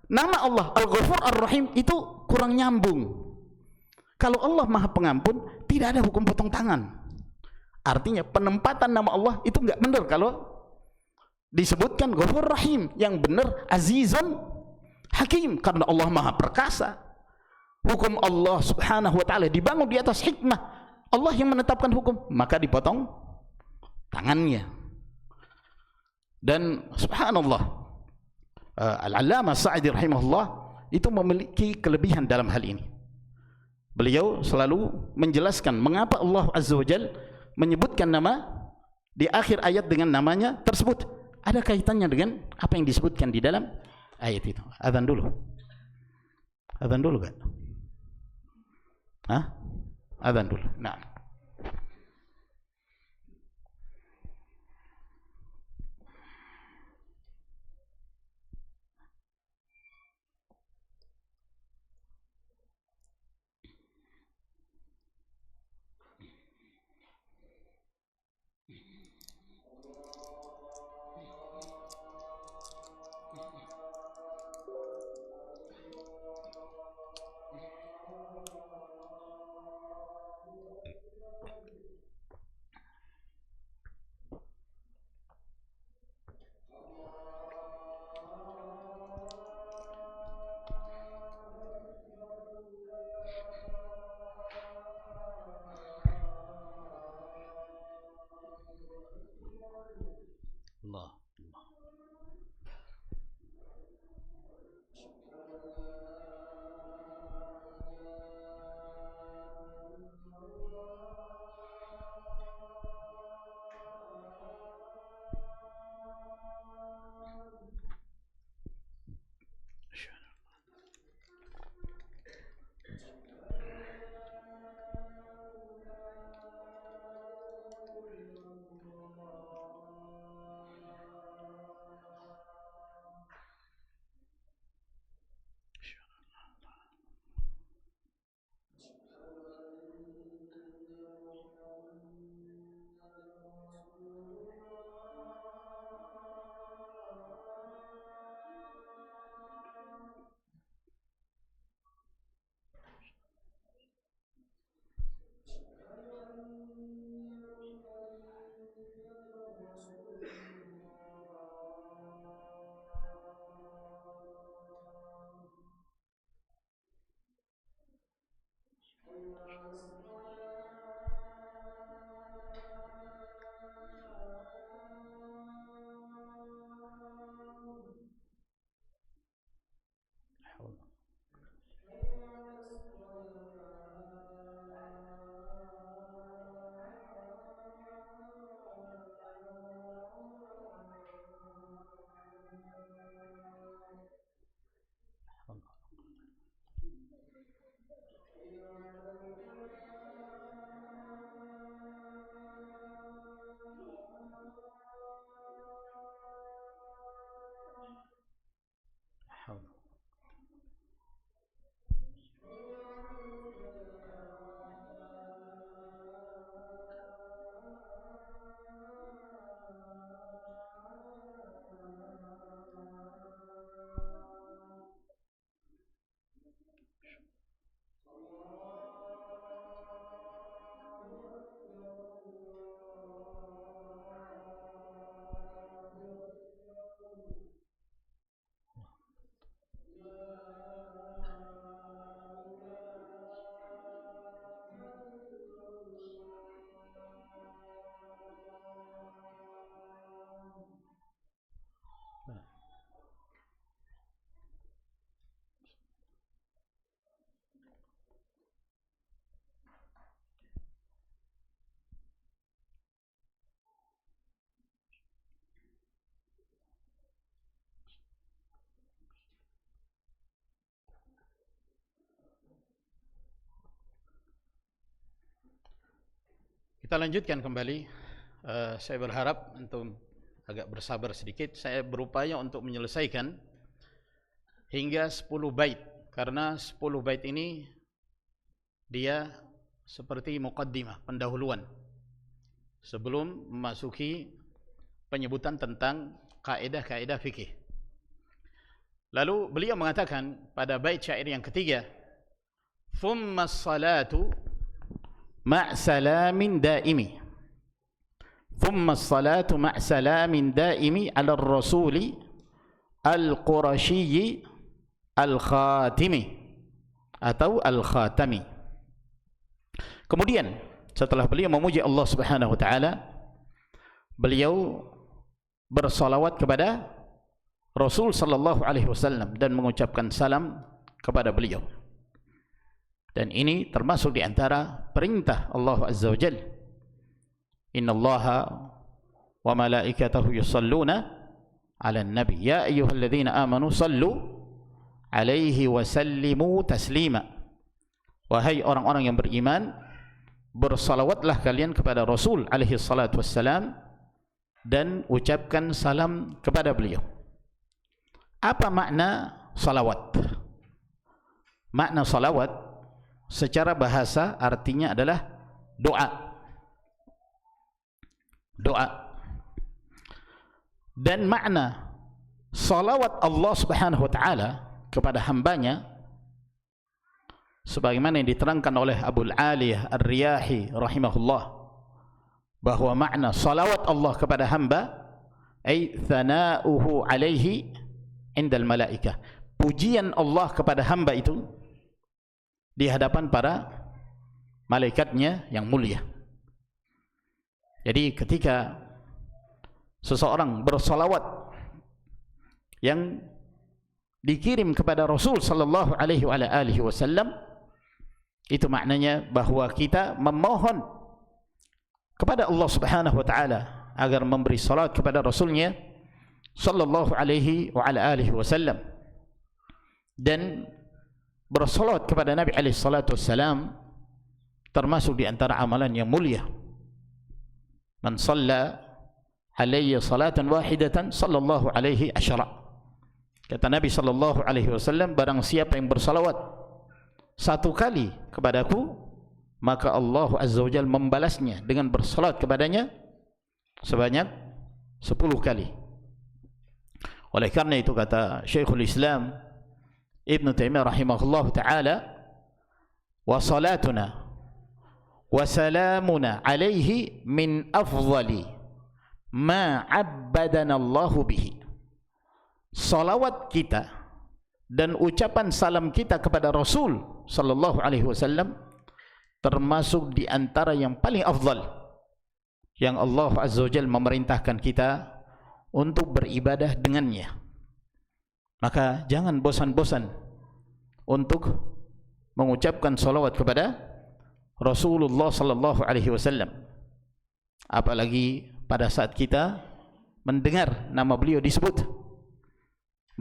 Speaker 1: nama Allah Al-Ghafur Ar-Rahim itu kurang nyambung. Kalau Allah Maha Pengampun, tidak ada hukum potong tangan. Artinya penempatan nama Allah itu enggak benar kalau disebutkan Ghafur Rahim. Yang benar Azizun Hakim, karena Allah Maha Perkasa. Hukum Allah Subhanahu wa ta'ala dibangun di atas hikmah. Allah yang menetapkan hukum, maka dipotong tangannya. Dan subhanallah, Al-Allamah Sa'di rahimahullah itu memiliki kelebihan dalam hal ini. Beliau selalu menjelaskan mengapa Allah Azza wa Jal menyebutkan nama di akhir ayat dengan namanya tersebut. Ada kaitannya dengan apa yang disebutkan di dalam ayat itu. Adzan dulu. Adzan dulu kan? Adzan dulu. Nah. Kita lanjutkan kembali. Saya berharap untuk agak bersabar sedikit. Saya berupaya untuk menyelesaikan hingga 10 bait, karena 10 bait ini dia seperti muqaddimah, pendahuluan sebelum memasuki penyebutan tentang kaidah-kaidah fikih. Lalu beliau mengatakan pada bait syair yang ketiga, thumma as-salatu ma' salamin daimi, thumma as-salatu ma' salamin daimi ala ar-rasuli al-qurashiyyi al-khatimi atau al-khatami. Kemudian setelah beliau memuji Allah Subhanahu wa taala, beliau bersalawat kepada Rasul sallallahu alaihi wasallam dan mengucapkan salam kepada beliau. Dan ini termasuk di antara perintah Allah Azza wa Jalla. Innallaha wa malaikatahu yusalluna 'alan nabi ya ayyuhalladzina amanu sallu 'alaihi wa sallimu taslima. Wahai orang-orang yang beriman, bersalawatlah kalian kepada Rasul alaihi salatu wassalam dan ucapkan salam kepada beliau. Apa makna salawat? Makna salawat secara bahasa artinya adalah doa. Doa. Dan makna salawat Allah Subhanahu wa taala kepada hambanya sebagaimana yang diterangkan oleh Abul Aliyah Ar-Riyahi rahimahullah, bahwa makna salawat Allah kepada hamba ay thana'uhu alaihi indal malaikah, pujian Allah kepada hamba itu di hadapan para malaikatnya yang mulia. Jadi ketika seseorang bersalawat yang dikirim kepada Rasul sallallahu alaihi wasallam, itu maknanya bahwa kita memohon kepada Allah Subhanahu wa taala agar memberi salat kepada Rasulnya sallallahu alaihi wasallam, dan bersalat kepada Nabi alaihi salatu wassalam termasuk di antara amalan yang mulia. Man shalla alayya salatan wahidatan sallallahu alaihi asyara. Kata Nabi sallallahu alaihi wasallam, barang siapa yang bersalawat satu kali kepadaku, maka Allah Azza wa Jalla membalasnya dengan bersalat kepadanya sebanyak 10 kali. Oleh karena itu kata Syekhul Islam Ibn Taimiyah rahimahullah ta'ala, wa salatuna wa salamuna alaihi min afdali ma abbadana Allahu bihi. Salawat kita dan ucapan salam kita kepada Rasul sallallahu alaihi wasallam termasuk di antara yang paling afdal yang Allah Azza wa Jalla memerintahkan kita untuk beribadah dengannya. Maka jangan bosan-bosan untuk mengucapkan salawat kepada Rasulullah sallallahu alaihi wasallam. Apalagi pada saat kita mendengar nama beliau disebut.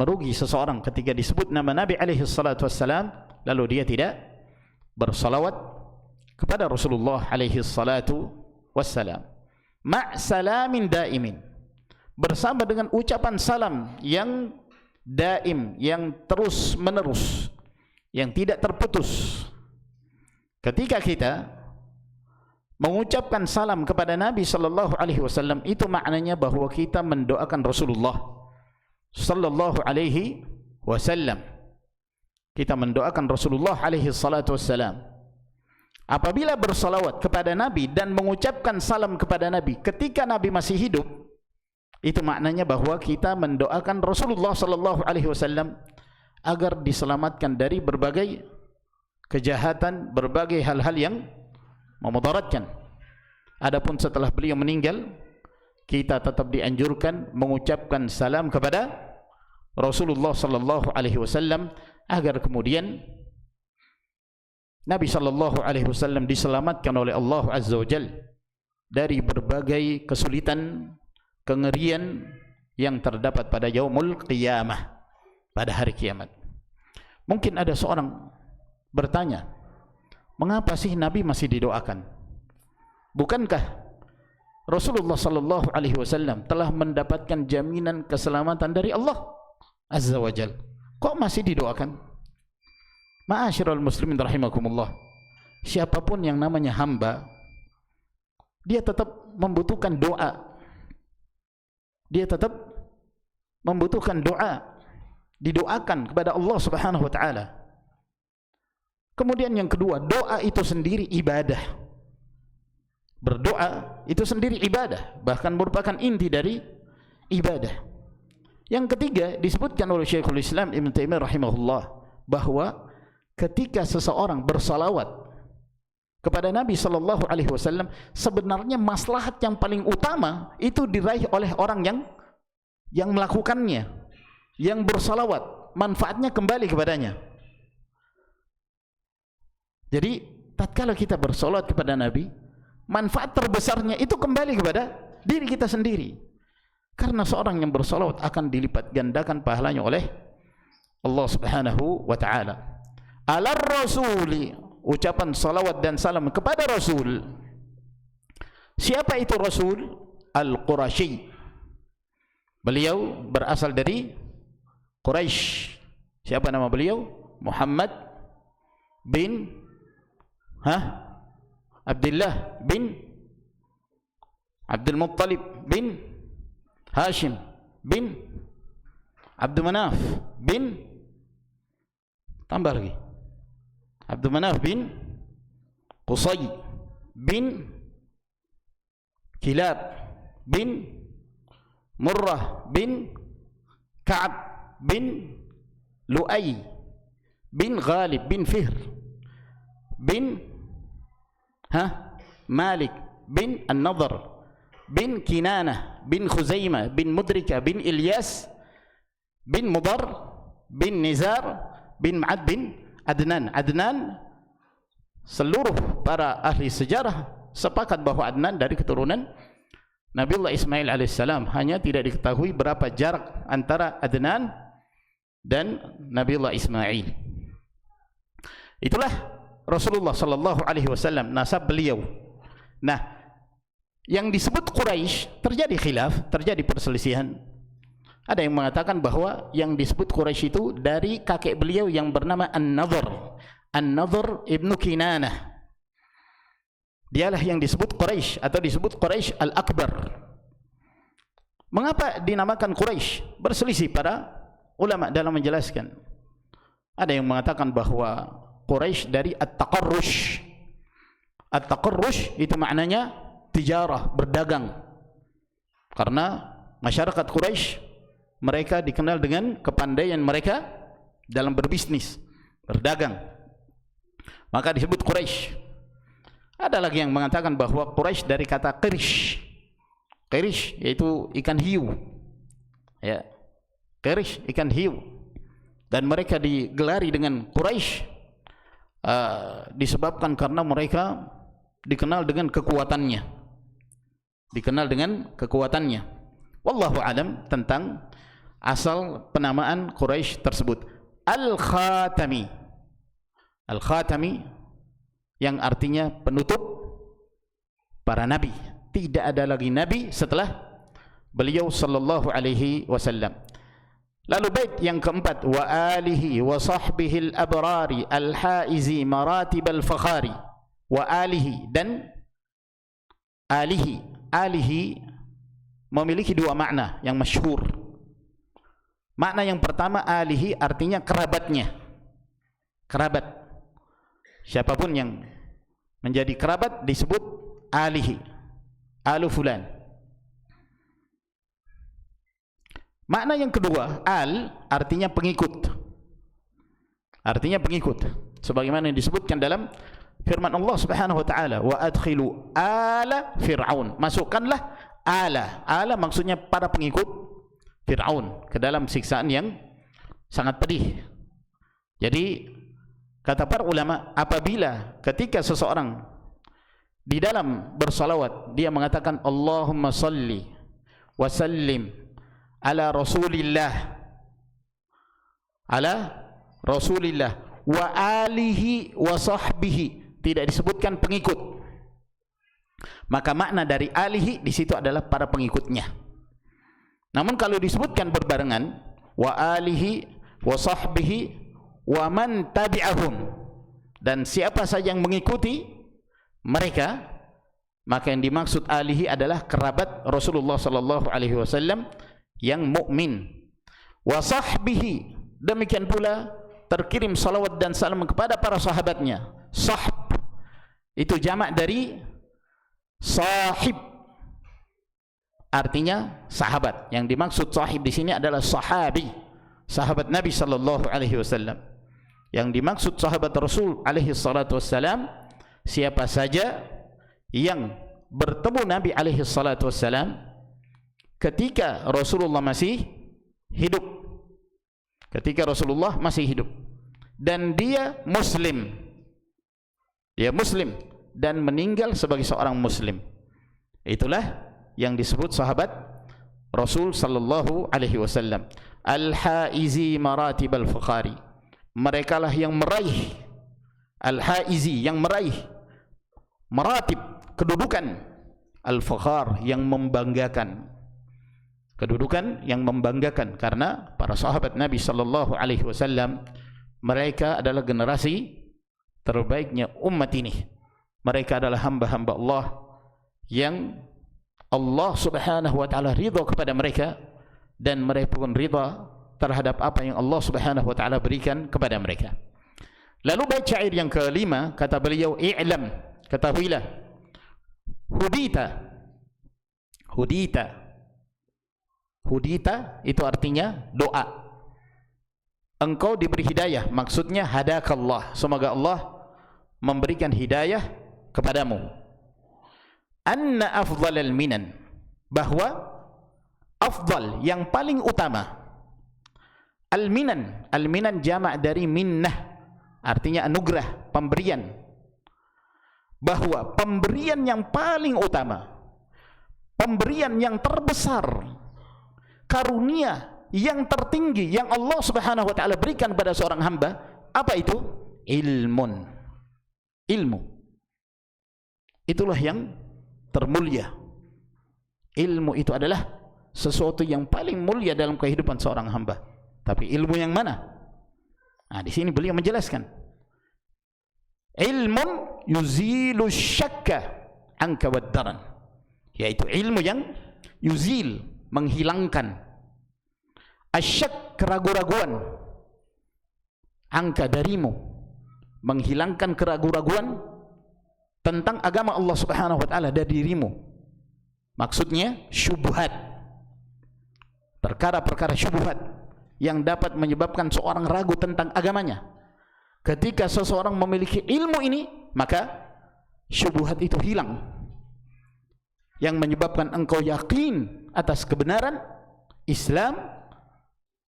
Speaker 1: Merugi seseorang ketika disebut nama Nabi alaihi salatu wassalam lalu dia tidak bersalawat kepada Rasulullah alaihi salatu wassalam. Ma'salamin daimin, bersama dengan ucapan salam yang daim, yang terus menerus, yang tidak terputus. Ketika kita mengucapkan salam kepada Nabi sallallahu alaihi wasallam, itu maknanya bahwa kita mendoakan Rasulullah sallallahu alaihi wasallam. Kita mendoakan Rasulullah alaihi salatu wassalam. Apabila bersalawat kepada Nabi dan mengucapkan salam kepada Nabi ketika Nabi masih hidup, itu maknanya bahwa kita mendoakan Rasulullah sallallahu alaihi wasallam agar diselamatkan dari berbagai kejahatan, berbagai hal-hal yang memudaratkan. Adapun setelah beliau meninggal, kita tetap dianjurkan mengucapkan salam kepada Rasulullah sallallahu alaihi wasallam agar kemudian Nabi sallallahu alaihi wasallam diselamatkan oleh Allah Azza wa Jalla dari berbagai kesulitan, kengerian yang terdapat pada yaumul qiyamah, pada hari kiamat. Mungkin ada seorang bertanya, mengapa sih Nabi masih didoakan? Bukankah Rasulullah sallallahu alaihi wasallam telah mendapatkan jaminan keselamatan dari Allah Azza wa Jalla? Kok masih didoakan? Ma'asyiral muslimin rahimakumullah, siapapun yang namanya hamba, dia tetap membutuhkan doa. Dia tetap membutuhkan doa, didoakan kepada Allah Subhanahu wa taala. Kemudian yang kedua, doa itu sendiri ibadah. Berdoa itu sendiri ibadah, bahkan merupakan inti dari ibadah. Yang ketiga, disebutkan oleh Syekhul Islam Ibn Taimiyah rahimahullah bahwa ketika seseorang bersalawat kepada Nabi sallallahu alaihi wasallam, sebenarnya maslahat yang paling utama itu diraih oleh orang yang melakukannya, yang bersalawat, manfaatnya kembali kepadanya. Jadi tatkala kita bersalawat kepada Nabi, manfaat terbesarnya itu kembali kepada diri kita sendiri, karena seorang yang bersalawat akan dilipat gandakan pahalanya oleh Allah Subhanahu wa taala. Alar rasuli, ucapan salawat dan salam kepada Rasul. Siapa itu Rasul? Al-Qurashi. Beliau berasal dari Quraisy. Siapa nama beliau? Muhammad bin Abdullah bin Abdul Muttalib bin Hashim bin Abdul Manaf bin, tambah lagi, Abdul Manaf bin Qusay bin Kilab bin Murrah bin Ka'ab bin Lu'ay bin Ghalib bin Fihr bin Malik bin An-Nadhr bin Kinanah bin Khuzaimah bin Mudrika bin Ilyas bin Mudar bin Nizar bin Ma'ad bin Adnan. Adnan, seluruh para ahli sejarah sepakat bahwa Adnan dari keturunan Nabiullah Ismail alaihissalam. Hanya tidak diketahui berapa jarak antara Adnan dan Nabiullah Ismail. Itulah Rasulullah sallallahu alaihi wasallam, nasab beliau. Nah, yang disebut Quraisy terjadi khilaf, terjadi perselisihan. Ada yang mengatakan bahwa yang disebut Quraisy itu dari kakek beliau yang bernama An-Nadhr, An-Nadhr ibnu Kinanah. Dialah yang disebut Quraisy atau disebut Quraisy Al-Akbar. Mengapa dinamakan Quraisy? Berselisih para ulama dalam menjelaskan. Ada yang mengatakan bahwa Quraisy dari At-Taqarrush. At-Taqarrush itu maknanya tijarah, berdagang. Karena masyarakat Quraisy, mereka dikenal dengan kepandaian mereka dalam berbisnis, berdagang. Maka disebut Quraisy. Ada lagi yang mengatakan bahwa Quraisy dari kata qirish. Qirish yaitu ikan hiu. Ya. Qirish ikan hiu. Dan mereka digelari dengan Quraisy disebabkan karena mereka dikenal dengan kekuatannya. Dikenal dengan kekuatannya. Wallahu alam tentang asal penamaan Quraisy tersebut. Al-Khatami. Al-Khatami yang artinya penutup para nabi. Tidak ada lagi nabi setelah beliau sallallahu alaihi wasallam. Lalu bait yang keempat, wa alihi wa sahbihi al-abrari al-haizi maratib al-fakhari. Wa alihi, dan alihi. Alihi memiliki dua makna yang masyhur. Makna yang pertama, alihi artinya kerabatnya. Kerabat. Siapapun yang menjadi kerabat disebut alihi, alu fulan. Makna yang kedua, al artinya pengikut. Artinya pengikut. Sebagaimana yang disebutkan dalam firman Allah Subhanahu wa taala, wa adkhilu ala fir'aun. Masukkanlah ala. Ala maksudnya para pengikut Fir'aun ke dalam siksaan yang sangat pedih. Jadi kata para ulama, apabila ketika seseorang di dalam bersalawat dia mengatakan Allahumma salli wa sallim ala rasulillah wa alihi wa sahbihi, tidak disebutkan pengikut, maka makna dari alihi di situ adalah para pengikutnya. Namun kalau disebutkan berbarengan wa alihi wa sahbihi wa man tabi'ahum, dan siapa saja yang mengikuti mereka, maka yang dimaksud alihi adalah kerabat Rasulullah sallallahu alaihi wasallam yang mukmin. Wa sahbihi, demikian pula terkirim salawat dan salam kepada para sahabatnya. Sahb itu jamak dari sahib, artinya sahabat. Yang dimaksud sahib di sini adalah sahabi, sahabat Nabi sallallahu alaihi wasallam. Yang dimaksud sahabat Rasul alaihi salatu wassalam, siapa saja yang bertemu Nabi alaihi salatu wassalam ketika Rasulullah masih hidup. Ketika Rasulullah masih hidup dan dia muslim. Dia muslim dan meninggal sebagai seorang muslim. Itulah yang disebut sahabat Rasul sallallahu alaihi wasallam. Al-haizi maratib al-fakhari. Mereka lah yang meraih, al-haizi, yang meraih maratib, kedudukan, al-fakhar, yang membanggakan, kedudukan yang membanggakan. Karena para sahabat Nabi sallallahu alaihi wasallam, mereka adalah generasi terbaiknya umat ini. Mereka adalah hamba-hamba Allah yang Allah Subhanahu wa taala ridha kepada mereka, dan mereka pun ridha terhadap apa yang Allah Subhanahu wa taala berikan kepada mereka. Lalu bait syair yang kelima, kata beliau, i'lam, ketahuilah, hudita. Hudita, hudita itu artinya doa. Engkau diberi hidayah, maksudnya hadakallah, semoga Allah memberikan hidayah kepadamu. Anna afdhalal minan, bahwa afdal, yang paling utama. Al-minan, al-minan jamak dari minnah, artinya anugerah, pemberian. Bahwa pemberian yang paling utama, pemberian yang terbesar, karunia yang tertinggi yang Allah Subhanahu wa taala berikan pada seorang hamba, apa itu? Ilmun. Ilmu. Itulah yang termulia. Ilmu itu adalah sesuatu yang paling mulia dalam kehidupan seorang hamba. Tapi ilmu yang mana? Nah, di sini beliau menjelaskan. Ilmun yuzilu syakka anka wad-daran. Yaitu ilmu yang yuzil, menghilangkan asyak, keraguan-raguan, angka darimu, menghilangkan keraguan-raguan tentang agama Allah Subhanahu wa taala dari dirimu. Maksudnya syubhat, perkara-perkara syubhat yang dapat menyebabkan seorang ragu tentang agamanya. Ketika seseorang memiliki ilmu ini, maka syubhat itu hilang, yang menyebabkan engkau yakin atas kebenaran Islam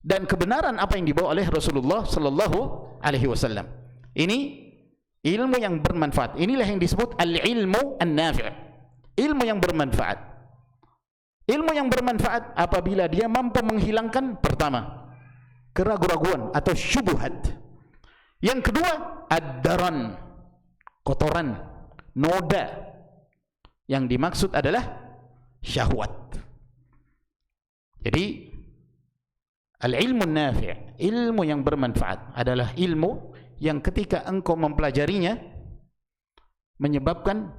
Speaker 1: dan kebenaran apa yang dibawa oleh Rasulullah sallallahu alaihi wasallam. Ini ilmu yang bermanfaat. Inilah yang disebut al-ilmu an-nafi'. Ilmu yang bermanfaat. Ilmu yang bermanfaat apabila dia mampu menghilangkan pertama, keraguan-raguan atau syubhat. Yang kedua, ad-daran, kotoran, noda. Yang dimaksud adalah syahwat. Jadi al-ilmu nafi', ilmu yang bermanfaat adalah ilmu yang ketika engkau mempelajarinya menyebabkan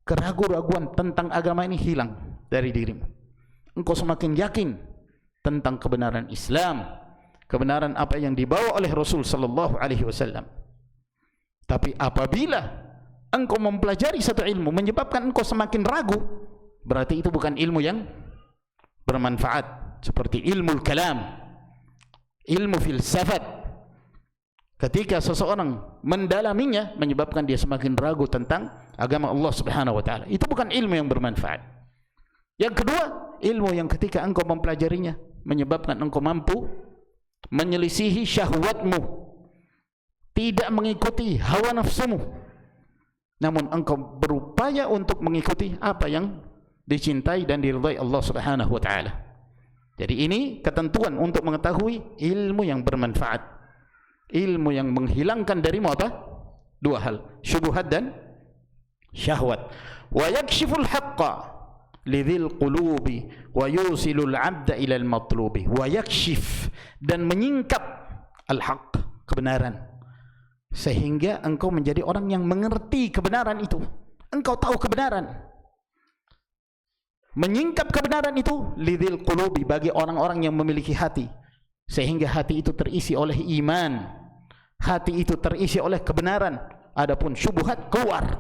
Speaker 1: keraguan-raguan tentang agama ini hilang dari dirimu. Engkau semakin yakin tentang kebenaran Islam, kebenaran apa yang dibawa oleh Rasul sallallahu alaihi wasallam. Tapi apabila engkau mempelajari satu ilmu menyebabkan engkau semakin ragu, berarti itu bukan ilmu yang bermanfaat. Seperti ilmu kalam, ilmu filsafat, ketika seseorang mendalaminya menyebabkan dia semakin ragu tentang agama Allah subhanahu wa ta'ala, itu bukan ilmu yang bermanfaat. Yang kedua, ilmu yang ketika engkau mempelajarinya menyebabkan engkau mampu menyelisihi syahwatmu, tidak mengikuti hawa nafsumu, namun engkau berupaya untuk mengikuti apa yang dicintai dan diridai Allah subhanahu wa ta'ala. Jadi ini ketentuan untuk mengetahui ilmu yang bermanfaat, ilmu yang menghilangkan darimu apa? Dua hal, syubhat dan syahwat. Wa yakshiful haqqa lidhil qulubi wa yusilul abda ilal matlubi. Wa yakshif, dan menyingkap al-haq, kebenaran, sehingga engkau menjadi orang yang mengerti kebenaran itu. Engkau tahu kebenaran. Menyingkap kebenaran itu lidhil qulubi, bagi orang-orang yang memiliki hati, sehingga hati itu terisi oleh iman, hati itu terisi oleh kebenaran. Adapun syubhat keluar,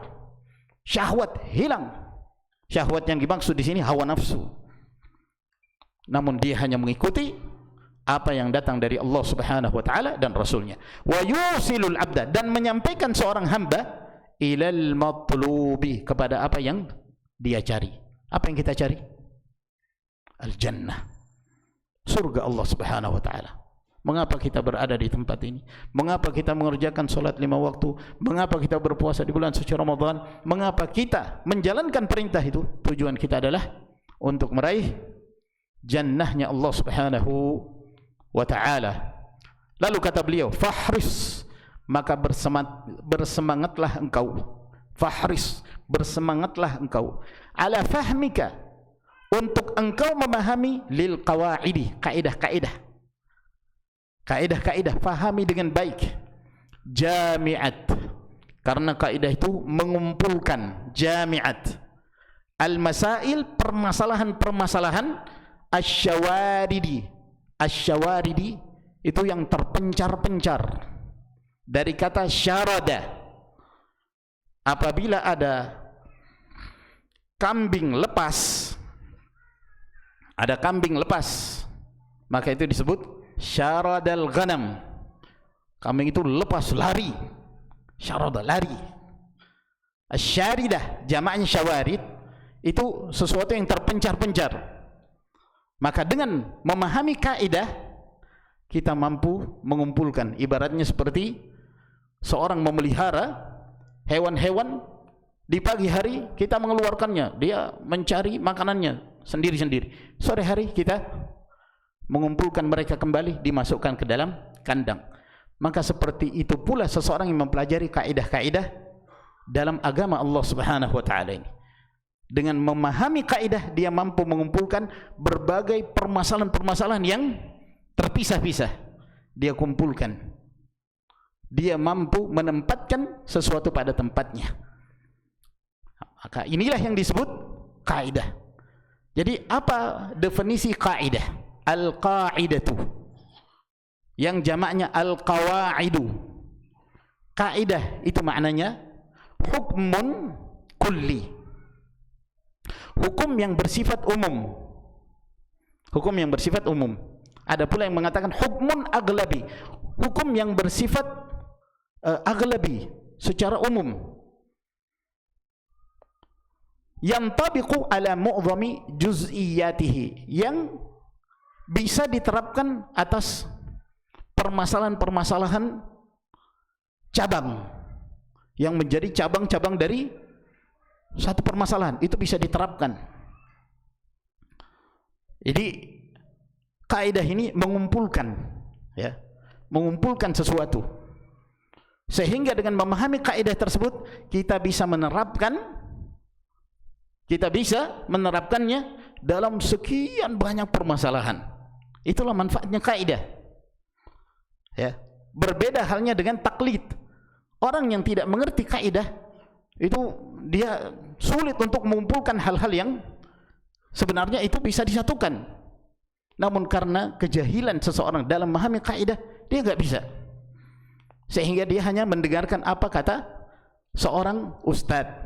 Speaker 1: syahwat hilang. Syahwat yang dimaksud di sini hawa nafsu. Namun dia hanya mengikuti apa yang datang dari Allah Subhanahu wa taala dan Rasulnya. Wa yusilul abda, dan menyampaikan seorang hamba ilal matlubi, kepada apa yang dia cari. Apa yang kita cari? Al-jannah, surga Allah Subhanahu wa taala. Mengapa kita berada di tempat ini? Mengapa kita mengerjakan salat 5 waktu? Mengapa kita berpuasa di bulan suci Ramadan? Mengapa kita menjalankan perintah itu? Tujuan kita adalah untuk meraih jannahnya Allah Subhanahu wa ta'ala. Lalu kata beliau, fahris, maka bersemangatlah engkau. Fahris, bersemangatlah engkau. Ala fahmika, untuk engkau memahami lil qawaidi, kaidah-kaidah. Kaidah-kaidah, fahami dengan baik. Jami'at, karena kaidah itu mengumpulkan. Jami'at al-masail, permasalahan-permasalahan. Asyawaridi, asyawaridi itu yang terpencar-pencar, dari kata syarada. Apabila ada kambing lepas, ada kambing lepas, maka itu disebut syaradal ghanam. Kambing itu lepas, lari. Syarada, lari. Asyaridah, jamaknya syawarid, itu sesuatu yang terpencar-pencar. Maka dengan memahami kaidah, kita mampu mengumpulkan. Ibaratnya seperti seorang memelihara hewan-hewan. Di pagi hari kita mengeluarkannya, dia mencari makanannya sendiri-sendiri. Sore hari kita mengumpulkan mereka kembali, dimasukkan ke dalam kandang. Maka seperti itu pula seseorang yang mempelajari kaidah-kaidah dalam agama Allah Subhanahu wa taala ini. Dengan memahami kaidah, dia mampu mengumpulkan berbagai permasalahan-permasalahan yang terpisah-pisah. Dia kumpulkan. Dia mampu menempatkan sesuatu pada tempatnya. Maka inilah yang disebut kaidah. Jadi apa definisi kaidah? Al-qaidatu, yang jamaknya al-qawaidu. Kaidah itu maknanya hukmun kulli, hukum yang bersifat umum. Hukum yang bersifat umum. Ada pula yang mengatakan hukmun aglabi, hukum yang bersifat aglabi, secara umum. yantabiqu ala mu'dhami juz'iyatihi, yang bisa diterapkan atas permasalahan-permasalahan cabang yang menjadi cabang-cabang dari satu permasalahan, itu bisa diterapkan. Jadi kaidah ini mengumpulkan, ya, mengumpulkan sesuatu, sehingga dengan memahami kaidah tersebut kita bisa menerapkannya dalam sekian banyak permasalahan. Itulah manfaatnya kaidah, ya. Berbeda halnya dengan taklid. Orang yang tidak mengerti kaidah itu dia sulit untuk mengumpulkan hal-hal yang sebenarnya itu bisa disatukan. Namun karena kejahilan seseorang dalam memahami kaidah, dia enggak bisa. Sehingga dia hanya mendengarkan apa kata seorang ustadz,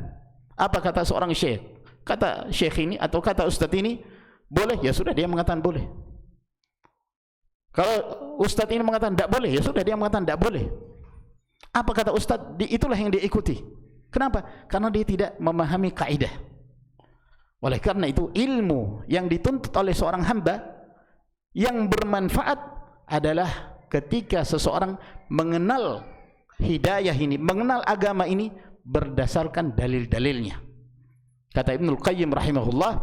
Speaker 1: apa kata seorang syekh. Kata syekh ini atau kata ustadz ini boleh, ya sudah dia mengatakan boleh. Kalau ustadz ini mengatakan tidak boleh, ya sudah dia mengatakan tidak boleh. Apa kata ustadz, itulah yang dia ikuti. Kenapa? Karena dia tidak memahami kaidah. Oleh karena itu, ilmu yang dituntut oleh seorang hamba yang bermanfaat adalah ketika seseorang mengenal hidayah ini, mengenal agama ini berdasarkan dalil-dalilnya. Kata Ibnul Qayyim rahimahullah,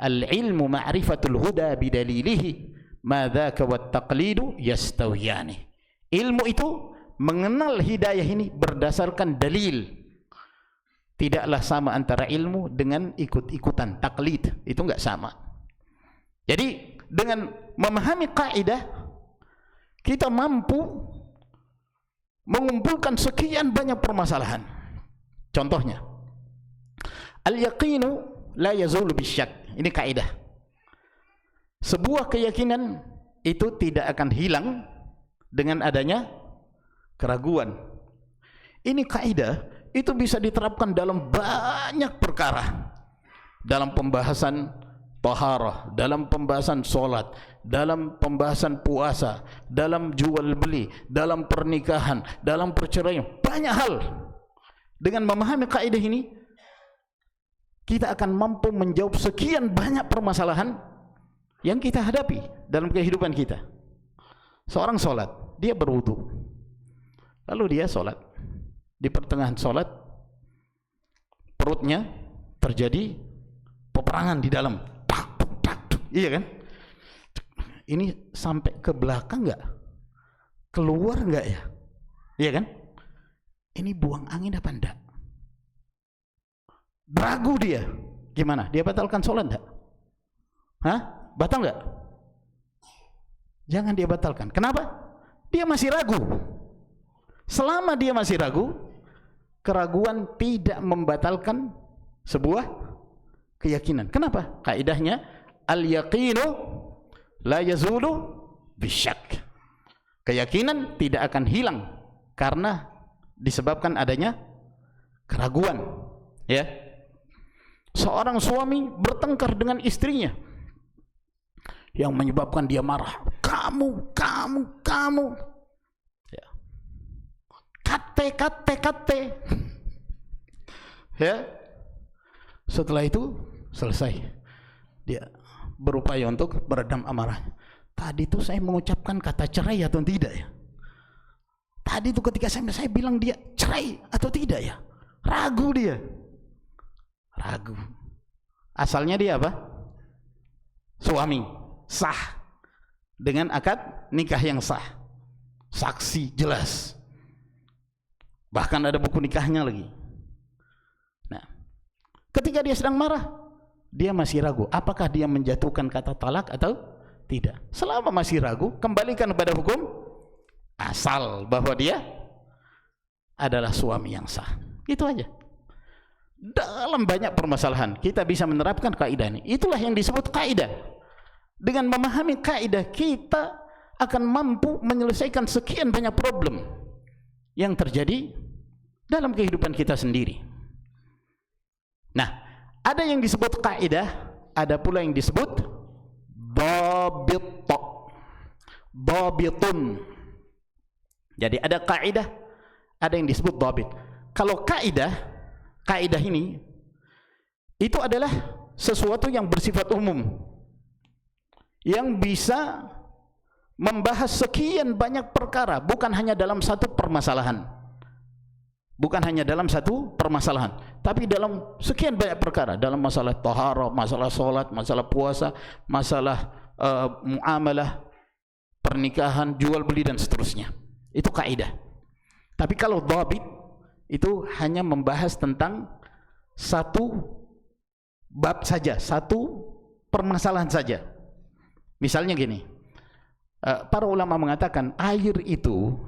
Speaker 1: al-ilmu ma'rifatul huda bidalilihi, madzaka wat taqlidu yastawiyani. Ilmu itu mengenal hidayah ini berdasarkan dalil. Tidaklah sama antara ilmu dengan ikut-ikutan, taklid. Itu enggak sama. Jadi dengan memahami kaidah, kita mampu mengumpulkan sekian banyak permasalahan. Contohnya, al-yaqinu la yazulu bisyak. Ini kaidah. Sebuah keyakinan itu tidak akan hilang dengan adanya keraguan. Ini kaidah, itu bisa diterapkan dalam banyak perkara. Dalam pembahasan taharah, dalam pembahasan solat, dalam pembahasan puasa, dalam jual beli, dalam pernikahan, dalam perceraian, banyak hal. Dengan memahami kaidah ini, kita akan mampu menjawab sekian banyak permasalahan yang kita hadapi dalam kehidupan kita. Seorang solat, dia berwudu, lalu dia solat. Di pertengahan solat, perutnya terjadi peperangan di dalam. Iya kan? Ini sampai ke belakang enggak? Keluar enggak ya? Iya kan? Ini buang angin apa enggak? Ragu dia. Gimana? Dia batalkan solat enggak? Hah? Batal enggak? Jangan dia batalkan. Kenapa? Dia masih ragu. Selama dia masih ragu, keraguan tidak membatalkan sebuah keyakinan. Kenapa? Kaidahnya al-yaqinu la yazulu bisyak. Keyakinan tidak akan hilang karena disebabkan adanya keraguan. Ya. Seorang suami bertengkar dengan istrinya yang menyebabkan dia marah. Kamu. Ya. Kate. Ya. Setelah itu selesai. Dia berupaya untuk meredam amarah. Tadi itu saya mengucapkan kata cerai atau tidak ya? Tadi itu ketika saya bilang dia cerai atau tidak ya? Ragu dia. Ragu. Asalnya dia apa? Suami sah dengan akad nikah yang sah, saksi jelas, bahkan ada buku nikahnya lagi. Nah, ketika dia sedang marah, dia masih ragu apakah dia menjatuhkan kata talak atau tidak. Selama masih ragu, kembalikan pada hukum asal bahwa dia adalah suami yang sah. Itu aja. Dalam banyak permasalahan kita bisa menerapkan kaidah ini. Itulah yang disebut kaidah. Dengan memahami kaidah, kita akan mampu menyelesaikan sekian banyak problem yang terjadi dalam kehidupan kita sendiri. Nah, ada yang disebut kaidah, ada pula yang disebut dhabitun. Jadi ada kaidah, ada yang disebut dhabit. Kalau kaidah ini itu adalah sesuatu yang bersifat umum, yang bisa membahas sekian banyak perkara, bukan hanya dalam satu permasalahan, tapi dalam sekian banyak perkara, dalam masalah taharah, masalah salat, masalah puasa, masalah muamalah, pernikahan, jual beli dan seterusnya. Itu kaidah. Tapi kalau dhabit itu hanya membahas tentang satu bab saja, satu permasalahan saja. Misalnya gini, para ulama mengatakan air itu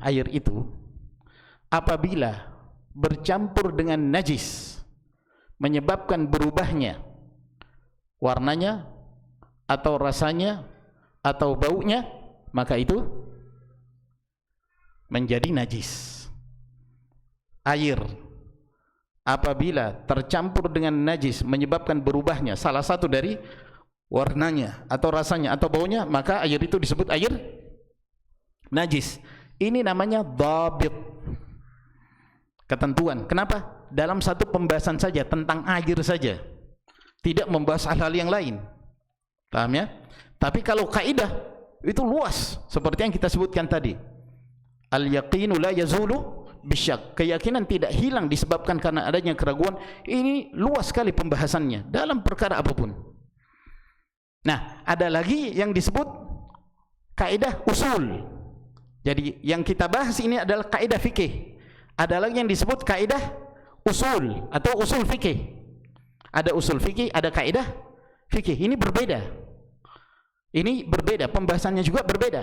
Speaker 1: apabila bercampur dengan najis menyebabkan berubahnya warnanya atau rasanya atau baunya, maka itu menjadi najis. Air apabila tercampur dengan najis menyebabkan berubahnya salah satu dari warnanya atau rasanya atau baunya, maka air itu disebut air najis. Ini namanya dhabit, ketentuan. Kenapa? Dalam satu pembahasan saja, tentang air saja, tidak membahas hal-hal yang lain. Paham ya? Tapi kalau kaidah itu luas, seperti yang kita sebutkan tadi, al yaqinu la yazulu bisyak, keyakinan tidak hilang disebabkan karena adanya keraguan. Ini luas sekali pembahasannya dalam perkara apapun. Nah, ada lagi yang disebut kaidah usul. Jadi yang kita bahas ini adalah kaidah fikih. Ada lagi yang disebut kaidah usul atau usul fikih. Ada usul fikih, ada kaidah fikih. Ini berbeda. Ini berbeda, pembahasannya juga berbeda.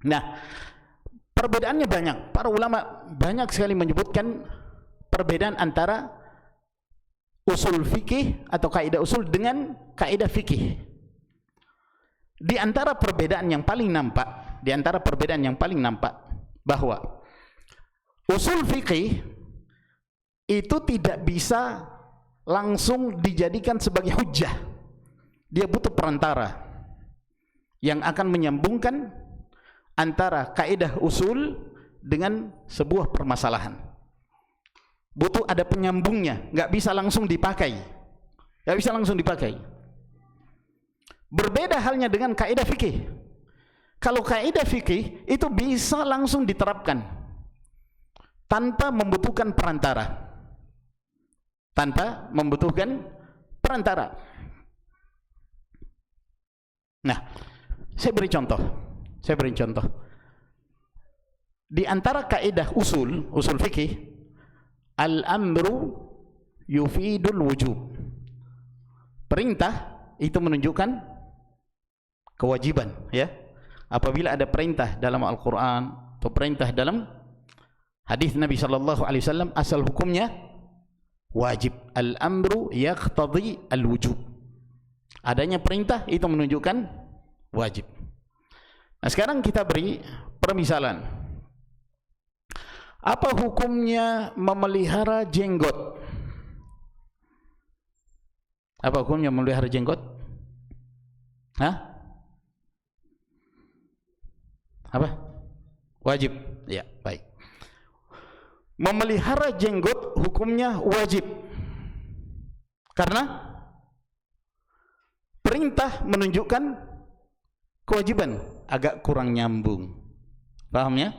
Speaker 1: Nah, perbedaannya banyak. Para ulama banyak sekali menyebutkan perbedaan antara usul fikih atau kaidah usul dengan kaidah fikih. Di antara perbedaan yang paling nampak, bahwa usul fikih itu tidak bisa langsung dijadikan sebagai hujjah. Dia butuh perantara yang akan menyambungkan antara kaidah usul dengan sebuah permasalahan. Butuh ada penyambungnya, nggak bisa langsung dipakai. Berbeda halnya dengan kaidah fikih. Kalau kaidah fikih itu bisa langsung diterapkan tanpa membutuhkan perantara. Nah, saya beri contoh. Di antara kaidah usul fikih, al-amru yufidul wujub. Perintah itu menunjukkan kewajiban, ya. Apabila ada perintah dalam Al-Qur'an atau perintah dalam hadis Nabi sallallahu alaihi wasallam, asal hukumnya wajib. Al-amru yaqtadi al-wujub. Adanya perintah itu menunjukkan wajib. Nah, sekarang kita beri permisalan. Apa hukumnya memelihara jenggot? Apa hukumnya memelihara jenggot? Hah? Apa? Wajib. Ya, baik. Memelihara jenggot hukumnya wajib. Karena perintah menunjukkan kewajiban. Agak kurang nyambung. Paham ya?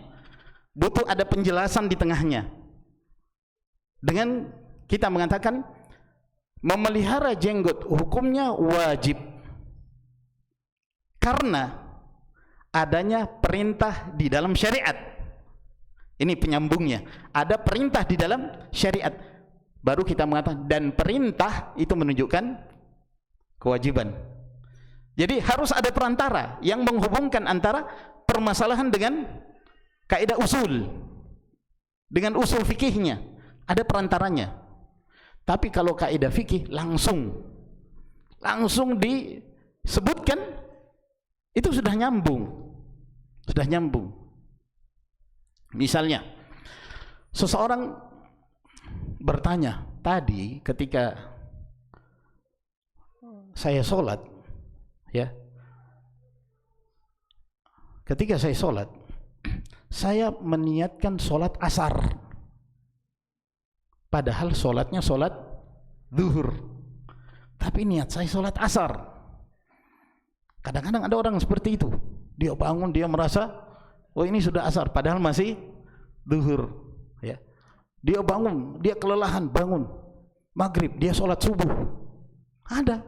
Speaker 1: Butuh ada penjelasan di tengahnya. Dengan kita mengatakan memelihara jenggot hukumnya wajib karena adanya perintah di dalam syariat. Ini penyambungnya. Ada perintah di dalam syariat. Baru kita mengatakan dan perintah itu menunjukkan kewajiban. Jadi harus ada perantara yang menghubungkan antara permasalahan dengan kaidah usul dengan usul fikihnya. Ada perantaranya. Tapi kalau kaidah fikih langsung disebutkan, itu sudah nyambung. Misalnya seseorang bertanya, tadi ketika saya sholat, ya, ketika saya sholat, saya meniatkan sholat asar, padahal sholatnya sholat zuhur, tapi niat saya sholat asar. Kadang-kadang ada orang seperti itu, dia bangun, dia merasa oh ini sudah asar, padahal masih zuhur, ya. Dia bangun, dia kelelahan bangun maghrib, dia sholat subuh. Ada,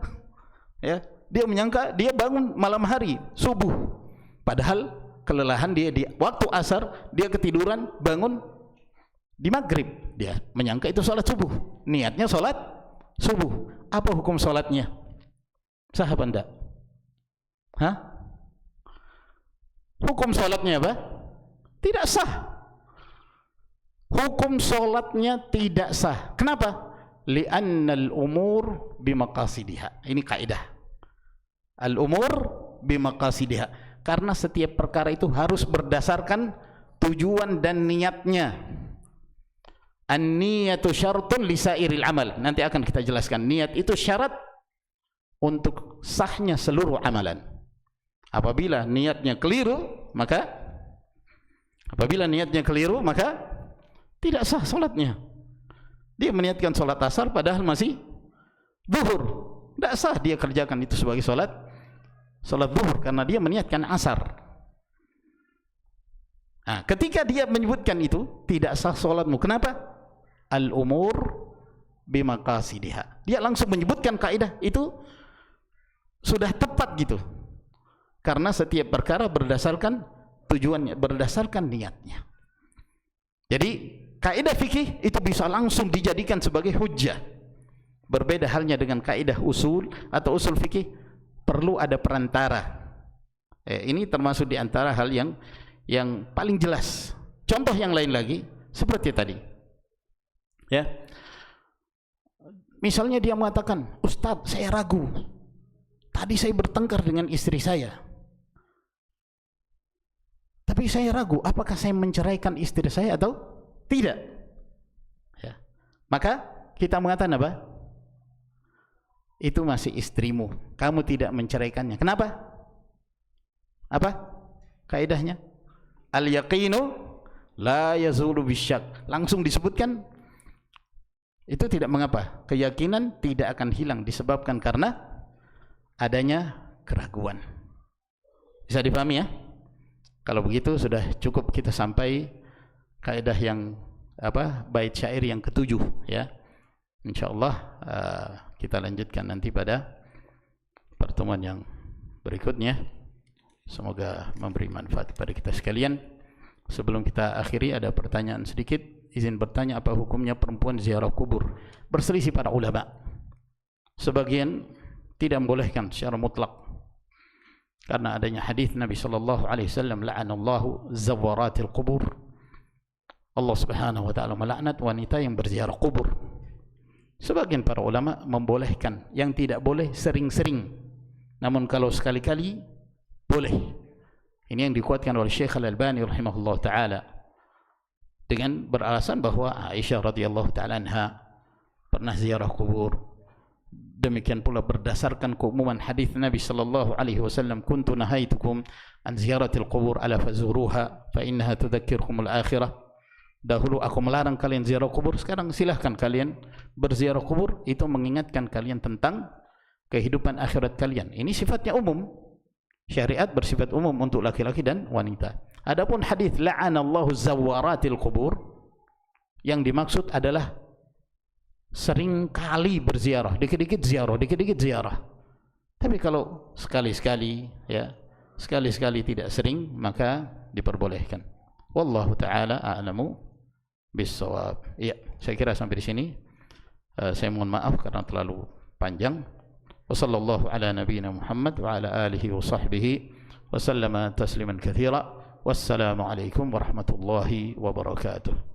Speaker 1: ya. Dia menyangka dia bangun malam hari subuh, padahal kelelahan dia di waktu asar, dia ketiduran bangun di maghrib, dia menyangka itu sholat subuh, niatnya sholat subuh. Apa hukum sholatnya? Sah apa enggak? Hah? Hukum sholatnya apa? Tidak sah. Hukum sholatnya tidak sah. Kenapa? Li'annal umur bimaqasidiha. Ini kaidah. Al-umur bimaqasidiha. Karena setiap perkara itu harus berdasarkan tujuan dan niatnya. An-niyatu syartun lisairil amal. Nanti akan kita jelaskan. Niat itu syarat untuk sahnya seluruh amalan. Apabila niatnya keliru, maka tidak sah salatnya. Dia meniatkan salat asar padahal masih zuhur. Tidak sah dia kerjakan itu sebagai salat zuhur karena dia meniatkan asar. Nah, ketika dia menyebutkan itu, tidak sah salatmu. Kenapa? Al-umur bimaqasidiha. Dia langsung menyebutkan kaidah itu sudah tepat gitu. Karena setiap perkara berdasarkan tujuannya, berdasarkan niatnya. Jadi kaidah fikih itu bisa langsung dijadikan sebagai hujjah. Berbeda halnya dengan kaidah usul atau usul fikih, perlu ada perantara. Ini termasuk di antara hal yang paling jelas. Contoh yang lain lagi seperti tadi. Ya. Misalnya dia mengatakan, "Ustadz, saya ragu. Tadi saya bertengkar dengan istri saya. Tapi saya ragu, apakah saya menceraikan istri saya atau tidak?" Ya. Maka kita mengatakan apa? Itu masih istrimu, kamu tidak menceraikannya. Kenapa? Apa kaidahnya? Al-yaqinu la yazulu bisyak. Langsung disebutkan, itu tidak mengapa. Keyakinan tidak akan hilang disebabkan karena adanya keraguan. Bisa dipahami ya? Kalau begitu sudah cukup kita sampai kaidah yang bait syair yang ketujuh, ya. Insyaallah kita lanjutkan nanti pada pertemuan yang berikutnya. Semoga memberi manfaat kepada kita sekalian. Sebelum kita akhiri ada pertanyaan sedikit. Izin bertanya, apa hukumnya perempuan ziarah kubur? Berselisih para ulama. Sebagian tidak membolehkan secara mutlak karena adanya hadis Nabi sallallahu alaihi wasallam, la'anallahu zawaratil qubur. Allah Subhanahu wa taala melaknat wanita yang berziarah kubur. Sebagian para ulama membolehkan, yang tidak boleh sering-sering. Namun kalau sekali-kali boleh. Ini yang dikuatkan oleh Syekh Al-Albani rahimahullah taala dengan beralasan bahwa Aisyah radhiyallahu taala anha pernah ziarah kubur. Demikian pula berdasarkan keumuman hadis Nabi sallallahu alaihi wasallam, kuntu nahaitukum an ziyaratil qubur ala fazuruha fa innaha tudzakkirkumul akhirah. Dahulu aku melarang kalian ziarah kubur, sekarang silahkan kalian berziarah kubur, itu mengingatkan kalian tentang kehidupan akhirat kalian. Ini sifatnya umum. Syariat bersifat umum untuk laki-laki dan wanita. Adapun hadis la'anallahu zawaratil qubur, yang dimaksud adalah sering kali berziarah, dikit-dikit ziarah, dikit-dikit ziarah. Tapi kalau sekali-sekali, ya, sekali-sekali tidak sering, maka diperbolehkan. Wallahu taala a'lamu bis-shawab. Ya, saya kira sampai di sini. Saya mohon maaf karena terlalu panjang. Wassallallahu ala nabiyyina Muhammad wa ala alihi wa sahbihi wa sallama tasliman katsira. Wassalamu alaikum warahmatullahi wabarakatuh.